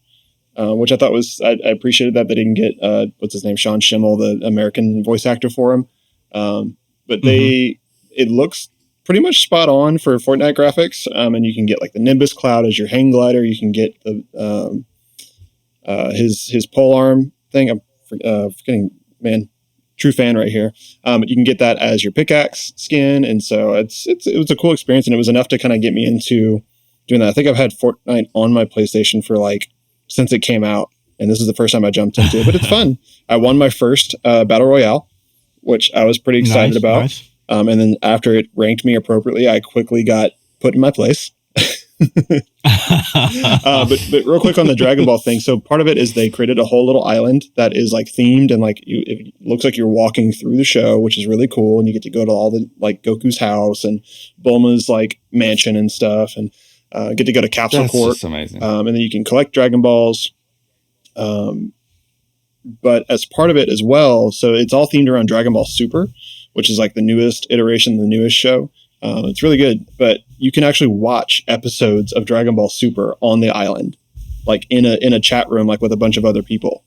Which I thought was, I appreciated that they didn't get, what's his name, Sean Schimmel, the American voice actor for him. But it looks pretty much spot on for Fortnite graphics. And you can get like the Nimbus Cloud as your hang glider. You can get the his pole arm thing. I'm forgetting, man, true fan right here. You can get that as your pickaxe skin. And so it was a cool experience, and it was enough to kind of get me into doing that. I think I've had Fortnite on my PlayStation for like, since it came out, and this is the first time I jumped into it, but it's fun. I won my first Battle Royale, which I was pretty excited about. Nice. And then after it ranked me appropriately, I quickly got put in my place. But real quick on the Dragon Ball thing. So part of it is they created a whole little island that is like themed, and like it looks like you're walking through the show, which is really cool. And you get to go to all the like Goku's house and Bulma's like mansion and stuff, and get to go to Capsule Corp. That's amazing. And then you can collect Dragon Balls. But as part of it as well, so it's all themed around Dragon Ball Super, which is like the newest iteration, the newest show. It's really good, but you can actually watch episodes of Dragon Ball Super on the island, like in a chat room, like with a bunch of other people.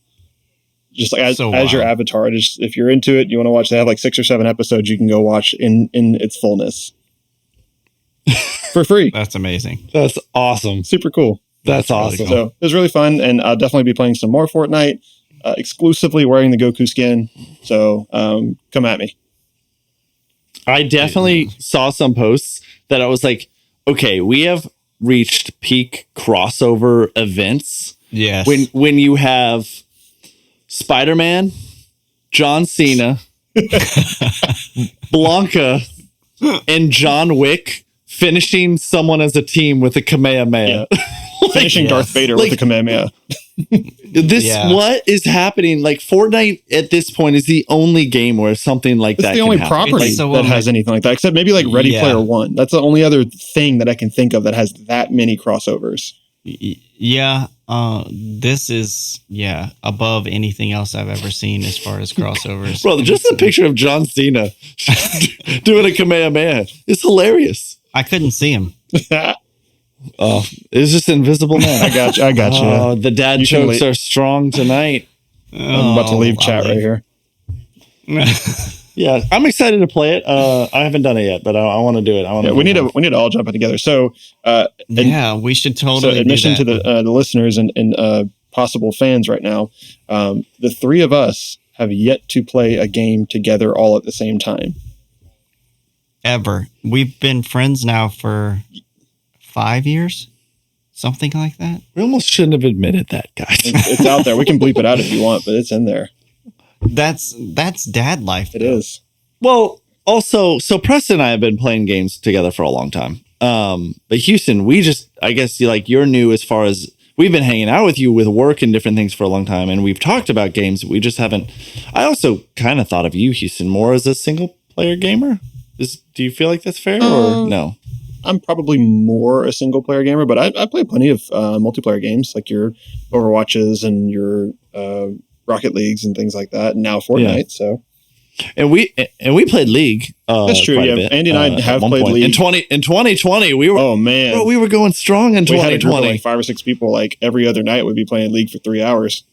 Just like as your avatar. Just if you're into it, you want to watch. They have like 6 or 7 episodes you can go watch in its fullness. For free. That's amazing. That's awesome. Super cool. That's awesome. So it was really fun, and I'll definitely be playing some more Fortnite, exclusively wearing the Goku skin. So come at me. I definitely saw some posts that I was like, okay, we have reached peak crossover events. Yes. When you have Spider-Man, John Cena, Blanca, and John Wick finishing someone as a team with a Kamehameha. Yeah. Finishing Darth Vader with a Kamehameha. What is happening? Like Fortnite at this point is the only game where something like that. It's the only property that has anything like that, except maybe like Ready Player One. That's the only other thing that I can think of that has that many crossovers. Yeah, this is above anything else I've ever seen as far as crossovers. Bro, just a picture of John Cena doing a Kamehameha is hilarious. I couldn't see him. Oh, it's just Invisible Man. I got you. Oh, the dad jokes are strong tonight. I'm about to leave chat right here. Yeah, I'm excited to play it. I haven't done it yet, but I want to do it. We need to all jump it together. So we should totally. So admission to the listeners and possible fans right now. The three of us have yet to play a game together all at the same time. Ever. We've been friends now for 5 years, something like that. We almost shouldn't have admitted that, guys. It's out there. We can bleep it out if you want, but it's in there. That's dad life. It is. Well, also, so Preston and I have been playing games together for a long time. But Houston, I guess you're new as far as we've been hanging out with you with work and different things for a long time. And we've talked about games. We just haven't. I also kind of thought of you, Houston, more as a single player gamer. Do you feel like that's fair or no? I'm probably more a single player gamer, but I play plenty of multiplayer games like your Overwatches and your Rocket Leagues and things like that, and now Fortnite. Yeah. So, and we played League. That's true. Yeah, Andy and I have played point. League in 2020. We were bro, we were going strong in 2020. We had a group of like 5 or 6 people. Like every other night, we'd be playing League for 3 hours.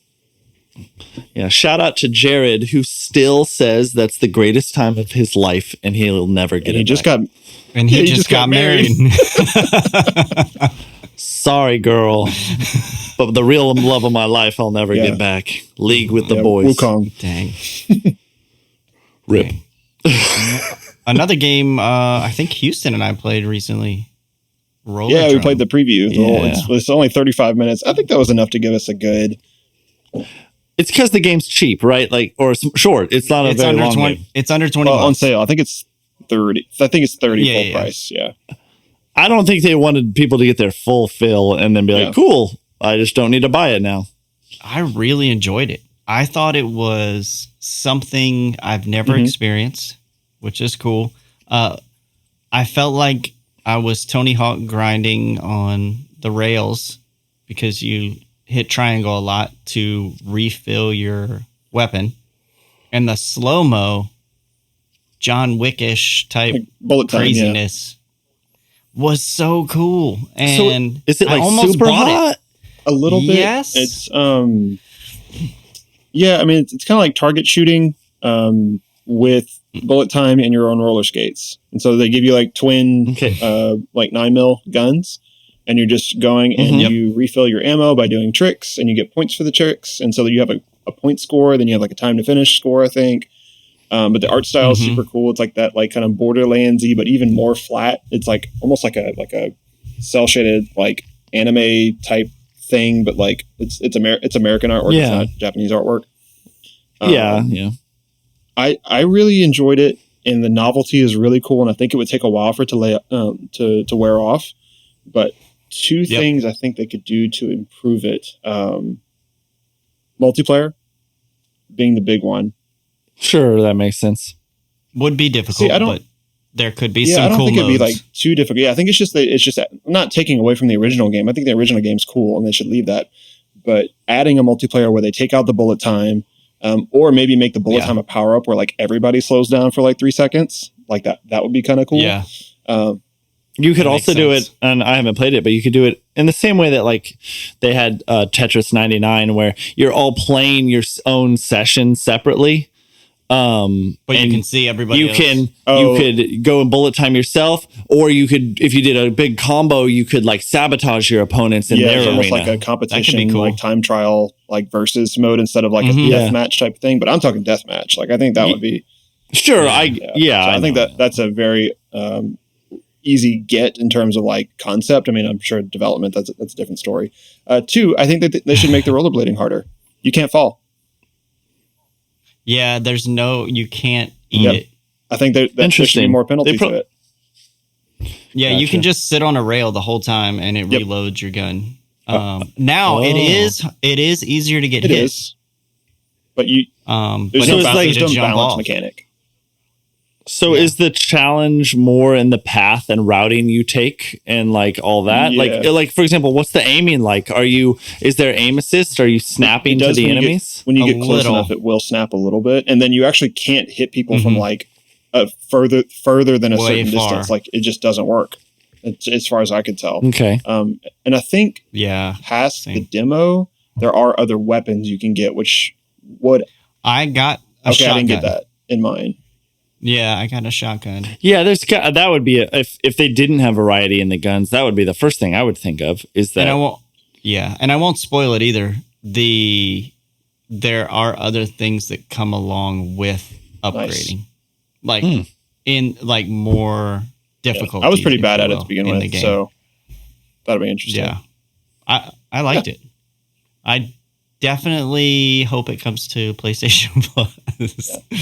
Yeah, shout out to Jared, who still says that's the greatest time of his life, and he'll never get it. He just got married. Sorry, girl, but the real love of my life, I'll never get back. League with the boys. Wukong. Dang. Rip. Another game. I think Houston and I played recently. Rollerdrome. Yeah, we played the preview. It's only 35 minutes. I think that was enough to give us a good. It's because the game's cheap, right? Like, or short. It's not a very long game. It's under 20 on sale. I think it's 30. I think it's 30 full price. Yeah. I don't think they wanted people to get their full fill and then be like, cool, I just don't need to buy it now. I really enjoyed it. I thought it was something I've never experienced, which is cool. I felt like I was Tony Hawk grinding on the rails because you hit triangle a lot to refill your weapon. And the slow-mo, John Wick-ish type like bullet craziness was so cool. And so is it like almost super hot? A little bit. Yes. It's yeah, I mean it's kind of like target shooting with bullet time and your own roller skates. And so they give you like twin like 9mm guns. And you're just going and you refill your ammo by doing tricks, and you get points for the tricks. And so you have a point score, then you have like a time to finish score, I think. But the art style is super cool. It's like that, like kind of Borderlands-y, but even more flat. It's like almost like a cell shaded like anime type thing, but like it's American artwork. It's not Japanese artwork. Yeah. I really enjoyed it, and the novelty is really cool. And I think it would take a while for it to wear off, but. Two things I think they could do to improve it. Multiplayer being the big one. Sure, that makes sense. Would be difficult, but there could be some cool modes. I don't think it'd be like too difficult. Yeah, I think it's just not taking away from the original game. I think the original game's cool and they should leave that. But adding a multiplayer where they take out the bullet time, or maybe make the bullet time a power up where like everybody slows down for like 3 seconds. Like that would be kind of cool. Yeah. You could also do it, and I haven't played it, but you could do it in the same way that like they had Tetris 99, where you're all playing your own session separately. But you can see everybody. You could go and bullet time yourself, or you could, if you did a big combo, you could like sabotage your opponents in their arena. Almost like a competition, cool. like time trial, like versus mode instead of like a death match type thing. But I'm talking death match. Like I think that would be sure. So I think that's a very easy get in terms of like concept. I mean, I'm sure development that's a different story. 2, I think that they should make the rollerblading harder. You can't fall. Yeah, you can't eat it. I think there should be more penalty to it. Yeah, you can just sit on a rail the whole time and it reloads your gun. Now it is easier to get hit. It is. But there's no balance mechanic. So is the challenge more in the path and routing you take and like all that? Yeah. Like for example, what's the aiming like? Is there aim assist? Are you snapping to the enemies? When you get close enough, it will snap a little bit. And then you actually can't hit people from like further than a certain distance. Like it just doesn't work. As far as I could tell. Okay. And I think past the demo, there are other weapons you can get, which would... I got a shotgun. I didn't get that in mind. Yeah, I got a shotgun. Yeah, that would be if they didn't have variety in the guns, that would be the first thing I would think of. Is that? And I won't spoil it either. There are other things that come along with upgrading, like in like more difficult. I was pretty bad at it to begin with, so that'll be interesting. Yeah, I liked it. I definitely hope it comes to PlayStation Plus.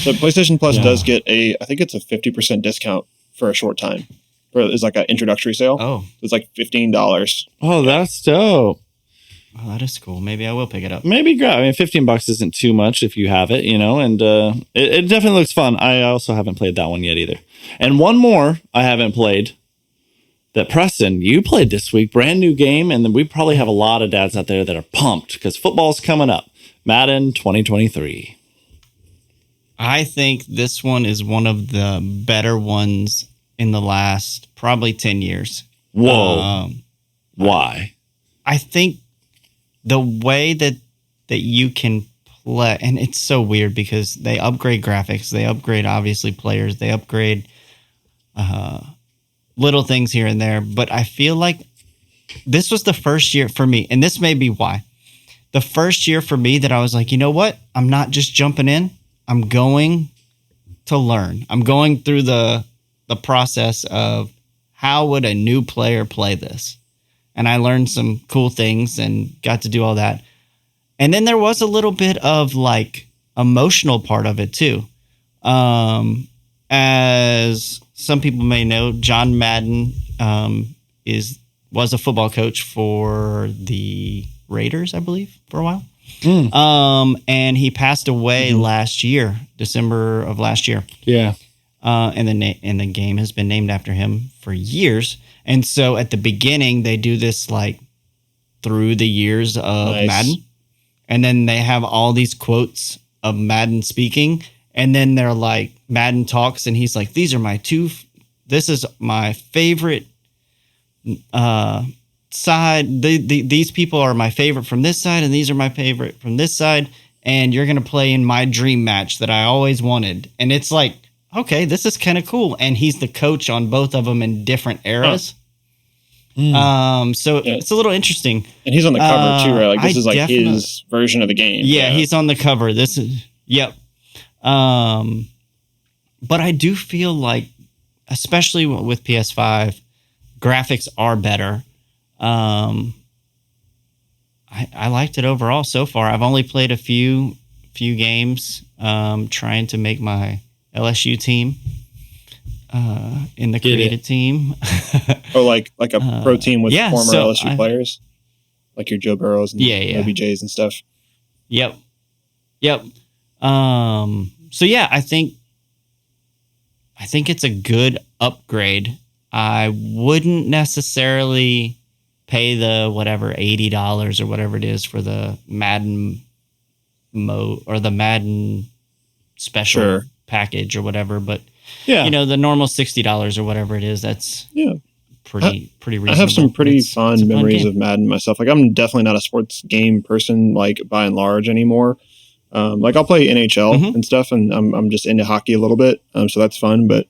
So PlayStation Plus does get I think it's a 50% discount for a short time. It's like an introductory sale. Oh. It's like $15. Oh, that's dope. Oh, that is cool. Maybe I will pick it up. Maybe grab. I mean, $15 isn't too much if you have it, and it definitely looks fun. I also haven't played that one yet either. And one more I haven't played that Preston, you played this week, brand new game, and then we probably have a lot of dads out there that are pumped because football's coming up. Madden 2023. I think this one is one of the better ones in the last probably 10 years. Whoa. Why? I think the way that you can play, and it's so weird because they upgrade graphics, they upgrade obviously players, they upgrade little things here and there, but I feel like this was the first year for me, and this may be why. The first year for me that I was like, you know what? I'm not just jumping in. I'm going to learn. I'm going through the process of how would a new player play this? And I learned some cool things and got to do all that. And then there was a little bit of like emotional part of it too. As some people may know, John Madden was a football coach for the Raiders, I believe, for a while. And he passed away last year, December of last year. Yeah. And the game has been named after him for years. And so at the beginning, they do this like through the years of Madden. And then they have all these quotes of Madden speaking. And then they're like, Madden talks, and he's like, this is my favorite side. These people are my favorite from this side, and these are my favorite from this side. And you're going to play in my dream match that I always wanted. And it's like, okay, this is kind of cool. And he's the coach on both of them in different eras. So it's a little interesting. And he's on the cover too, right? Like this is like his version of the game. Yeah, he's on the cover. This is, yep. But I do feel like, especially with PS5, graphics are better. I liked it overall so far. I've only played a few games, trying to make my LSU team, in the created team. Oh, like a pro team with former LSU players, like your Joe Burrows and OBJs and stuff. Yep. So yeah, I think it's a good upgrade. I wouldn't necessarily pay the whatever $80 or whatever it is for the Madden mode or the Madden special package or whatever, but the normal $60 or whatever it is, that's pretty reasonable. I have some pretty fond memories of Madden myself. Like I'm definitely not a sports game person, like by and large anymore. Like I'll play NHL and stuff, and I'm just into hockey a little bit, so that's fun. But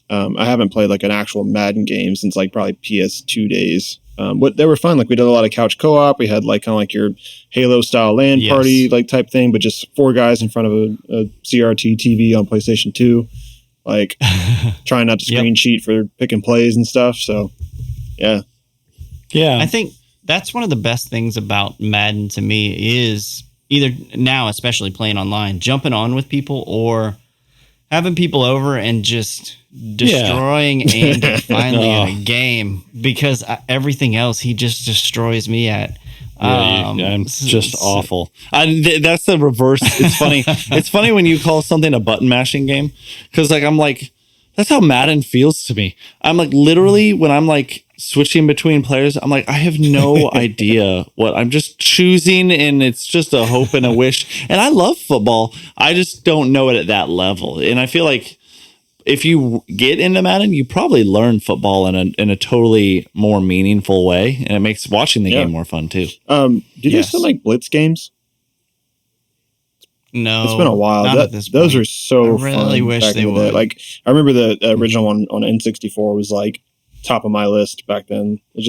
I haven't played like an actual Madden game since like probably PS2 days. But they were fun. Like we did a lot of couch co-op. We had like kind of like your Halo style LAN party like type thing, but just 4 guys in front of a CRT TV on PlayStation 2, like trying not to screen cheat for picking plays and stuff. So yeah. I think that's one of the best things about Madden to me is either now, especially playing online, jumping on with people or having people over and just destroying Andy finally in a game, because everything else he just destroys me at. I'm just awful. That's the reverse. It's funny. It's funny when you call something a button mashing game, because like I'm like, that's how Madden feels to me. I'm like literally when I'm like switching between players, I'm like, I have no idea what I'm just choosing, and it's just a hope and a wish. And I love football. I just don't know it at that level. And I feel like if you get into Madden, you probably learn football in a totally more meaningful way, and it makes watching the game more fun too. Do you still like Blitz games? No, it's been a while. Those are so fun. I really wish they would. Like I remember the original one on N64 was like top of my list back then. It's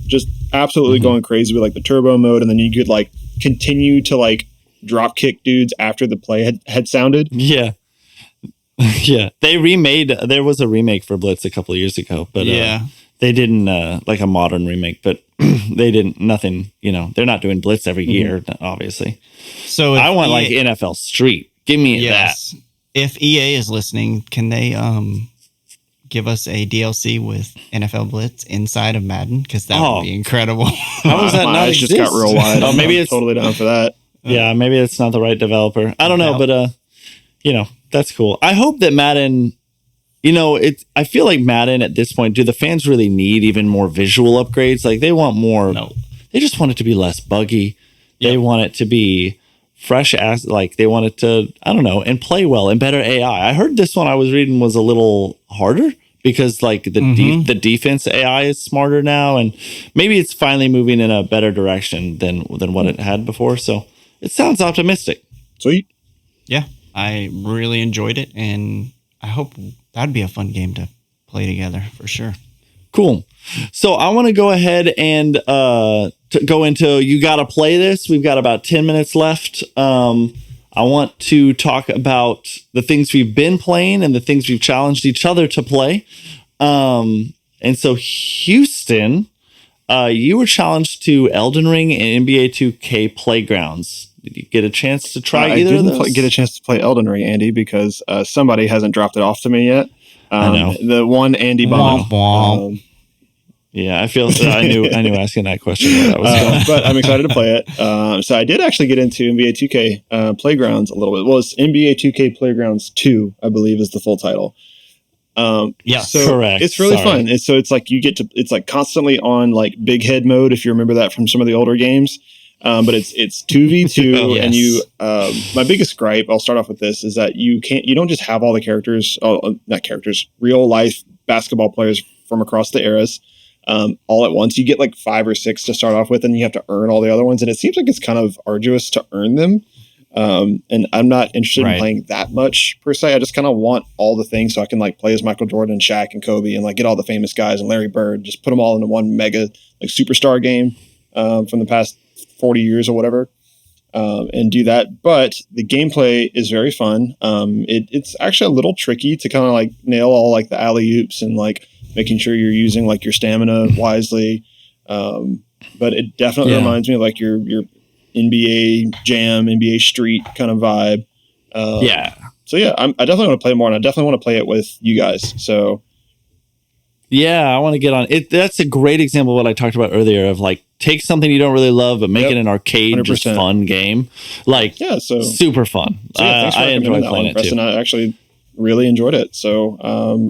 just absolutely going crazy with like the turbo mode, and then you could like continue to like drop kick dudes after the play had sounded. Yeah. They remade. There was a remake for Blitz a couple of years ago, but they didn't like a modern remake. But they didn't nothing. They're not doing Blitz every year, obviously. So I want like NFL Street. Give me that. If EA is listening, can they give us a DLC with NFL Blitz inside of Madden? Because that would be incredible. How does that not exist? Just got real wide. Maybe it's totally down for that. Yeah, maybe it's not the right developer. I don't know, but that's cool. I hope that Madden I feel like Madden at this point, do the fans really need even more visual upgrades? Like they want more. No. They just want it to be less buggy. They want it to be fresh as, like they want it to, I don't know, and play well and better AI. I heard this one I was reading was a little harder because like the defense AI is smarter now, and maybe it's finally moving in a better direction than what it had before. So it sounds optimistic. Sweet. Yeah, I really enjoyed it, and I hope that'd be a fun game to play together for sure. Cool. So I want to go ahead and to go into you got to play this. We've got about 10 minutes left. I want to talk about the things we've been playing and the things we've challenged each other to play. And so Houston, you were challenged to Elden Ring and NBA 2K Playgrounds. Did you get a chance to try either of those? I didn't get a chance to play Elden Ring, Andy, because somebody hasn't dropped it off to me yet. I know. The one Andy Bond. Yeah, I feel I knew asking that question where that was going. But I'm excited to play it. So I did actually get into NBA 2K Playgrounds a little bit. Well, it's NBA 2K Playgrounds 2, I believe, is the full title. So correct. It's really fun. It's like it's like constantly on like big head mode, if you remember that from some of the older games. But it's 2v2, yes. and you. My biggest gripe, I'll start off with this, is that you don't just have all the characters, not characters, real life basketball players from across the eras. All at once. You get like 5 or 6 to start off with, and you have to earn all the other ones. And it seems like it's kind of arduous to earn them. And I'm not interested in playing that much per se. I just kind of want all the things so I can like play as Michael Jordan and Shaq and Kobe and like get all the famous guys and Larry Bird, just put them all into one mega like superstar game from the past 40 years or whatever, and do that. But the gameplay is very fun. It's actually a little tricky to kind of like nail all like the alley-oops and like making sure you're using like your stamina wisely. But it definitely reminds me of like your NBA Jam, NBA Street kind of vibe. So yeah, I definitely want to play more, and I definitely want to play it with you guys. So yeah, I want to get on it. That's a great example of what I talked about earlier of like take something you don't really love, but make it an arcade, 100%. Just fun game. Like so super fun. So I enjoy playing it too. I actually really enjoyed it. So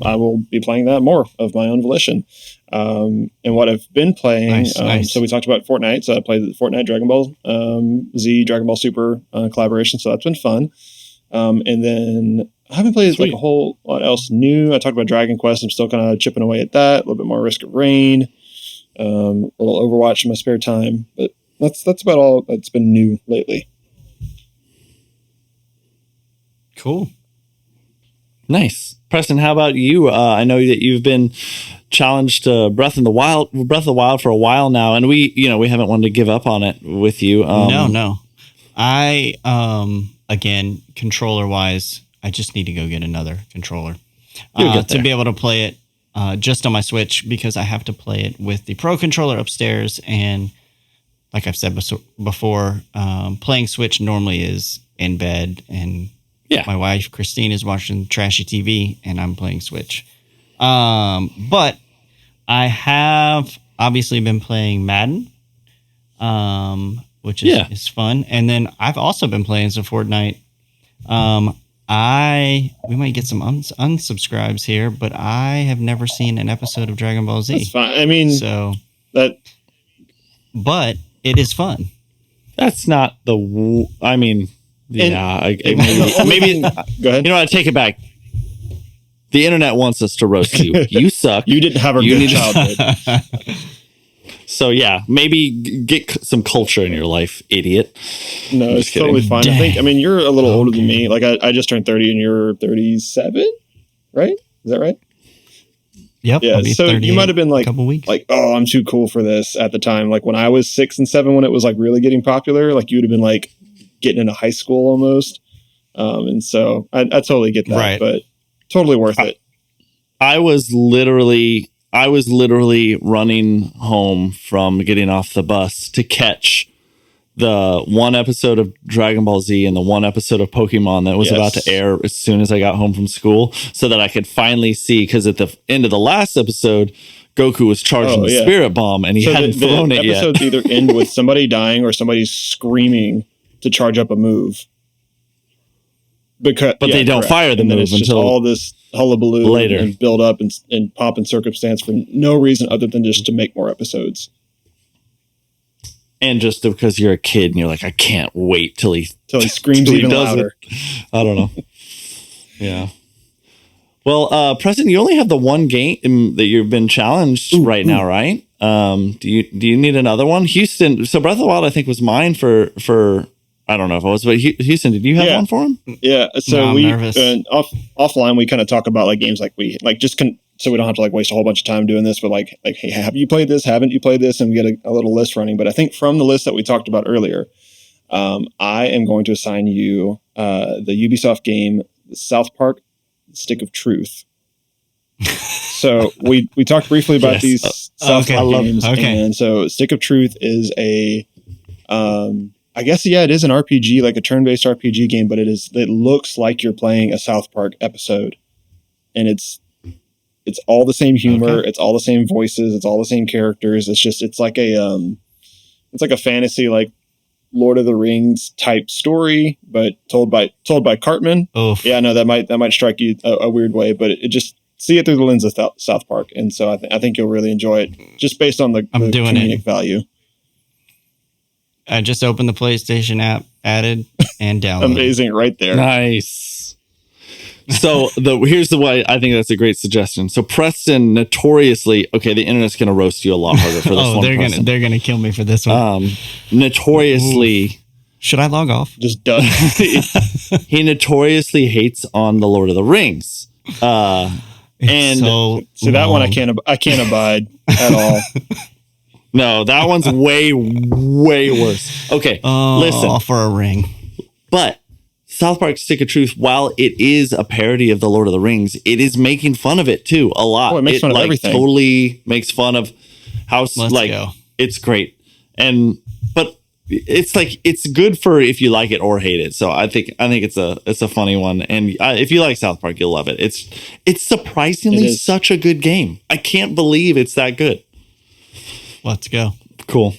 I will be playing that more of my own volition. And what I've been playing, nice. So we talked about Fortnite. So I played the Fortnite Dragon Ball Z Dragon Ball Super collaboration. So that's been fun. And then I haven't played like a whole lot else new. I talked about Dragon Quest. I'm still kind of chipping away at that. A little bit more Risk of Rain. A little Overwatch in my spare time. But that's about all that's been new lately. Cool. Nice. Preston, how about you? I know that you've been challenged to Breath of the Wild for a while now, and we haven't wanted to give up on it with you. No. I again, controller wise, I just need to go get another controller to be able to play it just on my Switch, because I have to play it with the Pro controller upstairs. And like I've said before, playing Switch normally is in bed, and my wife Christine is watching trashy TV, and I'm playing Switch. But I have obviously been playing Madden, which is fun. And then I've also been playing some Fortnite. We might get some unsubscribes here, but I have never seen an episode of Dragon Ball Z. That's fine. I mean, but it is fun. That's not the. I mean, maybe. Go ahead. You know what? I take it back. The internet wants us to roast you. You suck. You didn't have a good childhood. So yeah, maybe get some culture in your life, idiot. No, it's totally fine. Dang. I mean, you're a little older than me. Like I just turned 30 and you're 37, right? Is that right? Yep. Yeah. So you might have been like, oh, I'm too cool for this at the time. Like when I was 6 and 7, when it was like really getting popular, like you would have been like getting into high school almost. And so I totally get that, but totally worth it. I was literally running home from getting off the bus to catch the one episode of Dragon Ball Z and the one episode of Pokemon that was about to air as soon as I got home from school, so that I could finally see, because at the end of the last episode, Goku was charging the Spirit Bomb and he hadn't thrown it yet. Episodes either end with somebody dying or somebody screaming to charge up a move. But they don't fire the and then move it's just until all this hullabaloo later and build up and pomp and circumstance for no reason other than just to make more episodes. And just because you're a kid and you're like, I can't wait till he screams even louder. I don't know. Yeah. Well, Preston, you only have the one game that you've been challenged right now, right? Do you need another one? Houston. So Breath of the Wild, I think, was mine for I don't know if it was, but Houston, did you have one for him? Yeah. So no, we offline we kind of talk about like games like so we don't have to like waste a whole bunch of time doing this, but like hey, have you played this? Haven't you played this? And we get a little list running. But I think from the list that we talked about earlier, I am going to assign you the Ubisoft game South Park Stick of Truth. So we talked briefly about these South Park games, and so Stick of Truth is a I guess it is an RPG, like a turn-based RPG game, but it looks like you're playing a South Park episode, and it's all the same humor, it's all the same voices, it's all the same characters. It's like a fantasy like Lord of the Rings type story, but told by Cartman. Oof. Yeah, no, that might strike you a weird way, but it just see it through the lens of South Park, and so I think you'll really enjoy it just based on the comedic value. I just opened the PlayStation app, added, and downloaded. Amazing, right there. Nice. So here's the way I think that's a great suggestion. So Preston notoriously, the internet's going to roast you a lot harder for this one. They're gonna kill me for this one. Notoriously. Ooh. Should I log off? Just done. He notoriously hates on the Lord of the Rings. And so that one I can't abide at all. No, that one's way, way worse. Okay, listen. For a ring. But South Park Stick of Truth, while it is a parody of the Lord of the Rings, it is making fun of it too, a lot. Oh, it makes fun of everything. Totally makes fun of how, it's great. But it's like, it's good for if you like it or hate it. So I think it's a funny one. And if you like South Park, you'll love it. It's surprisingly such a good game. I can't believe it's that good. Let's go. Cool.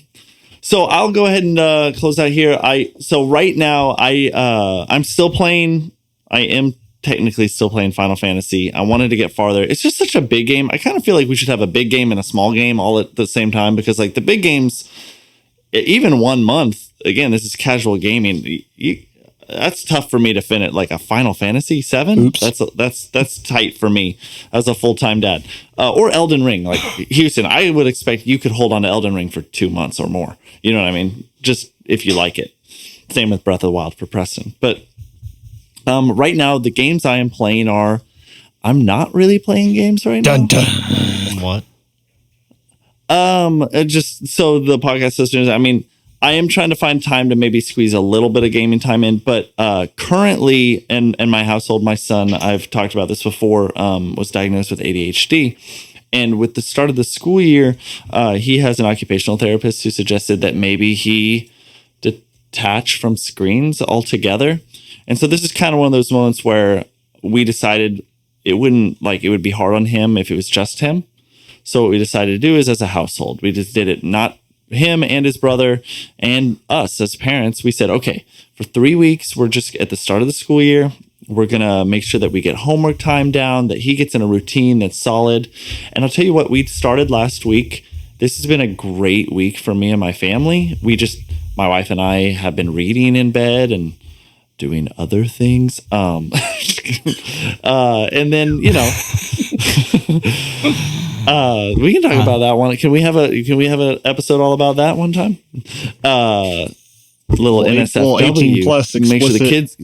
So I'll go ahead and close out here. So right now I'm still playing. I am technically still playing Final Fantasy. I wanted to get farther. It's just such a big game. I kind of feel like we should have a big game and a small game all at the same time, because like the big games, even 1 month. Again, this is casual gaming. That's tough for me to finish, like a Final Fantasy 7. Oops. That's tight for me as a full-time dad. Or Elden Ring, like Houston. I would expect you could hold on to Elden Ring for 2 months or more. You know what I mean? Just if you like it. Same with Breath of the Wild for Preston. But right now, the games I am playing I'm not really playing games right now. Dun, dun. What? Just so the podcast listeners, I mean, I am trying to find time to maybe squeeze a little bit of gaming time in, but currently in my household, my son, I've talked about this before, was diagnosed with ADHD. And with the start of the school year, he has an occupational therapist who suggested that maybe he detach from screens altogether. And so this is kind of one of those moments where we decided it would be hard on him if it was just him. So what we decided to do is, as a household, we just did it, not him and his brother and us as parents. We said, okay, for 3 weeks, we're just at the start of the school year. We're going to make sure that we get homework time down, that he gets in a routine that's solid. And I'll tell you what, we started last week. This has been a great week for me and my family. My wife and I have been reading in bed and doing other things. And then, we can talk about that one. Can we have an episode all about that one time? Little NSFW. 18 plus explicit.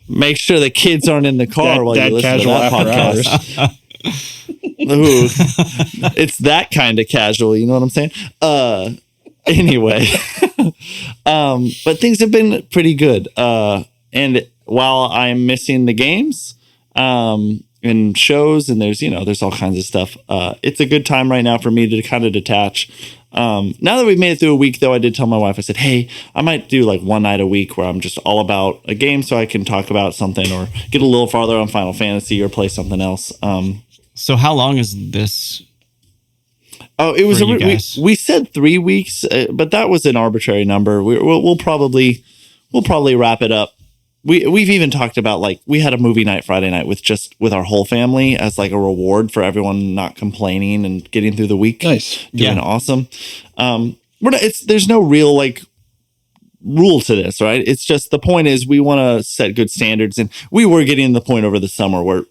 Make sure the kids aren't in the car while you listen to that podcast. Ooh, it's that kind of casual. You know what I'm saying? Anyway, but things have been pretty good. And while I'm missing the games, and shows, and there's all kinds of stuff. It's a good time right now for me to kind of detach. Now that we've made it through a week, though, I did tell my wife, I said, hey, I might do like one night a week where I'm just all about a game so I can talk about something or get a little farther on Final Fantasy or play something else. So how long is this? Oh, it was we said 3 weeks, but that was an arbitrary number. We'll probably wrap it up we've even talked about, like, we had a movie night Friday night with our whole family as like a reward for everyone not complaining and getting through the week. Nice. Doing awesome. There's no real like rule to this, right? It's just, the point is we want to set good standards, and we were getting to the point over the summer where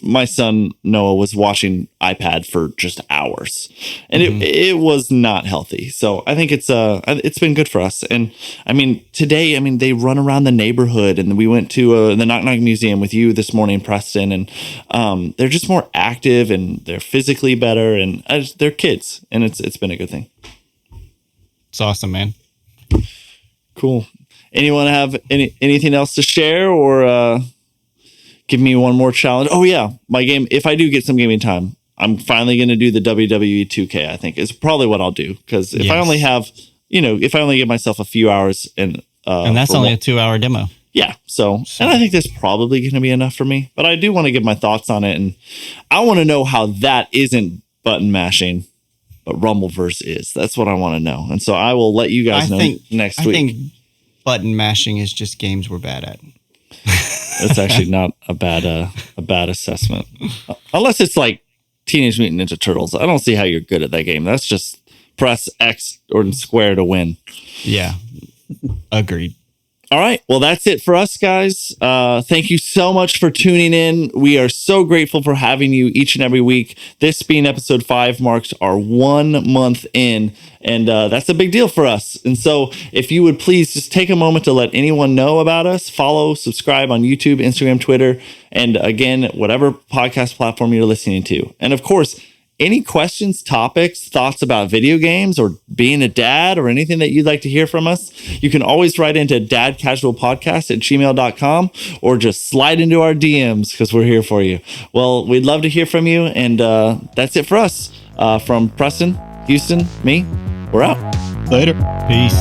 my son Noah was watching iPad for just hours, and it was not healthy. So I think it's been good for us. And I mean, today, I mean, they run around the neighborhood, and we went to the Knock Knock Museum with you this morning, Preston, and they're just more active, and they're physically better, and they're kids, and it's been a good thing. It's awesome, man. Cool. Anyone have anything else to share, or give me one more challenge? Oh yeah, my game. If I do get some gaming time, I'm finally going to do the WWE 2K. I think is probably what I'll do, because if I only have, if I only give myself a few hours, and that's only a 2-hour demo. Yeah. So, and I think that's probably going to be enough for me. But I do want to give my thoughts on it, and I want to know how that isn't button mashing, but Rumbleverse is. That's what I want to know. And so I will let you guys know next week. I think button mashing is just games we're bad at. It's actually not a bad assessment. Unless it's like Teenage Mutant Ninja Turtles. I don't see how you're good at that game. That's just press X or square to win. Yeah. Agreed. All right. Well, that's it for us, guys. Thank you so much for tuning in. We are so grateful for having you each and every week. This being episode 5 marks our 1 month in, and that's a big deal for us. And so if you would please just take a moment to let anyone know about us, follow, subscribe on YouTube, Instagram, Twitter, and again, whatever podcast platform you're listening to. And of course, any questions, topics, thoughts about video games or being a dad, or anything that you'd like to hear from us, you can always write into dadcasualpodcast@gmail.com, or just slide into our DMs, because we're here for you. Well, we'd love to hear from you. And that's it for us. From Preston, Houston, me, we're out. Later. Peace.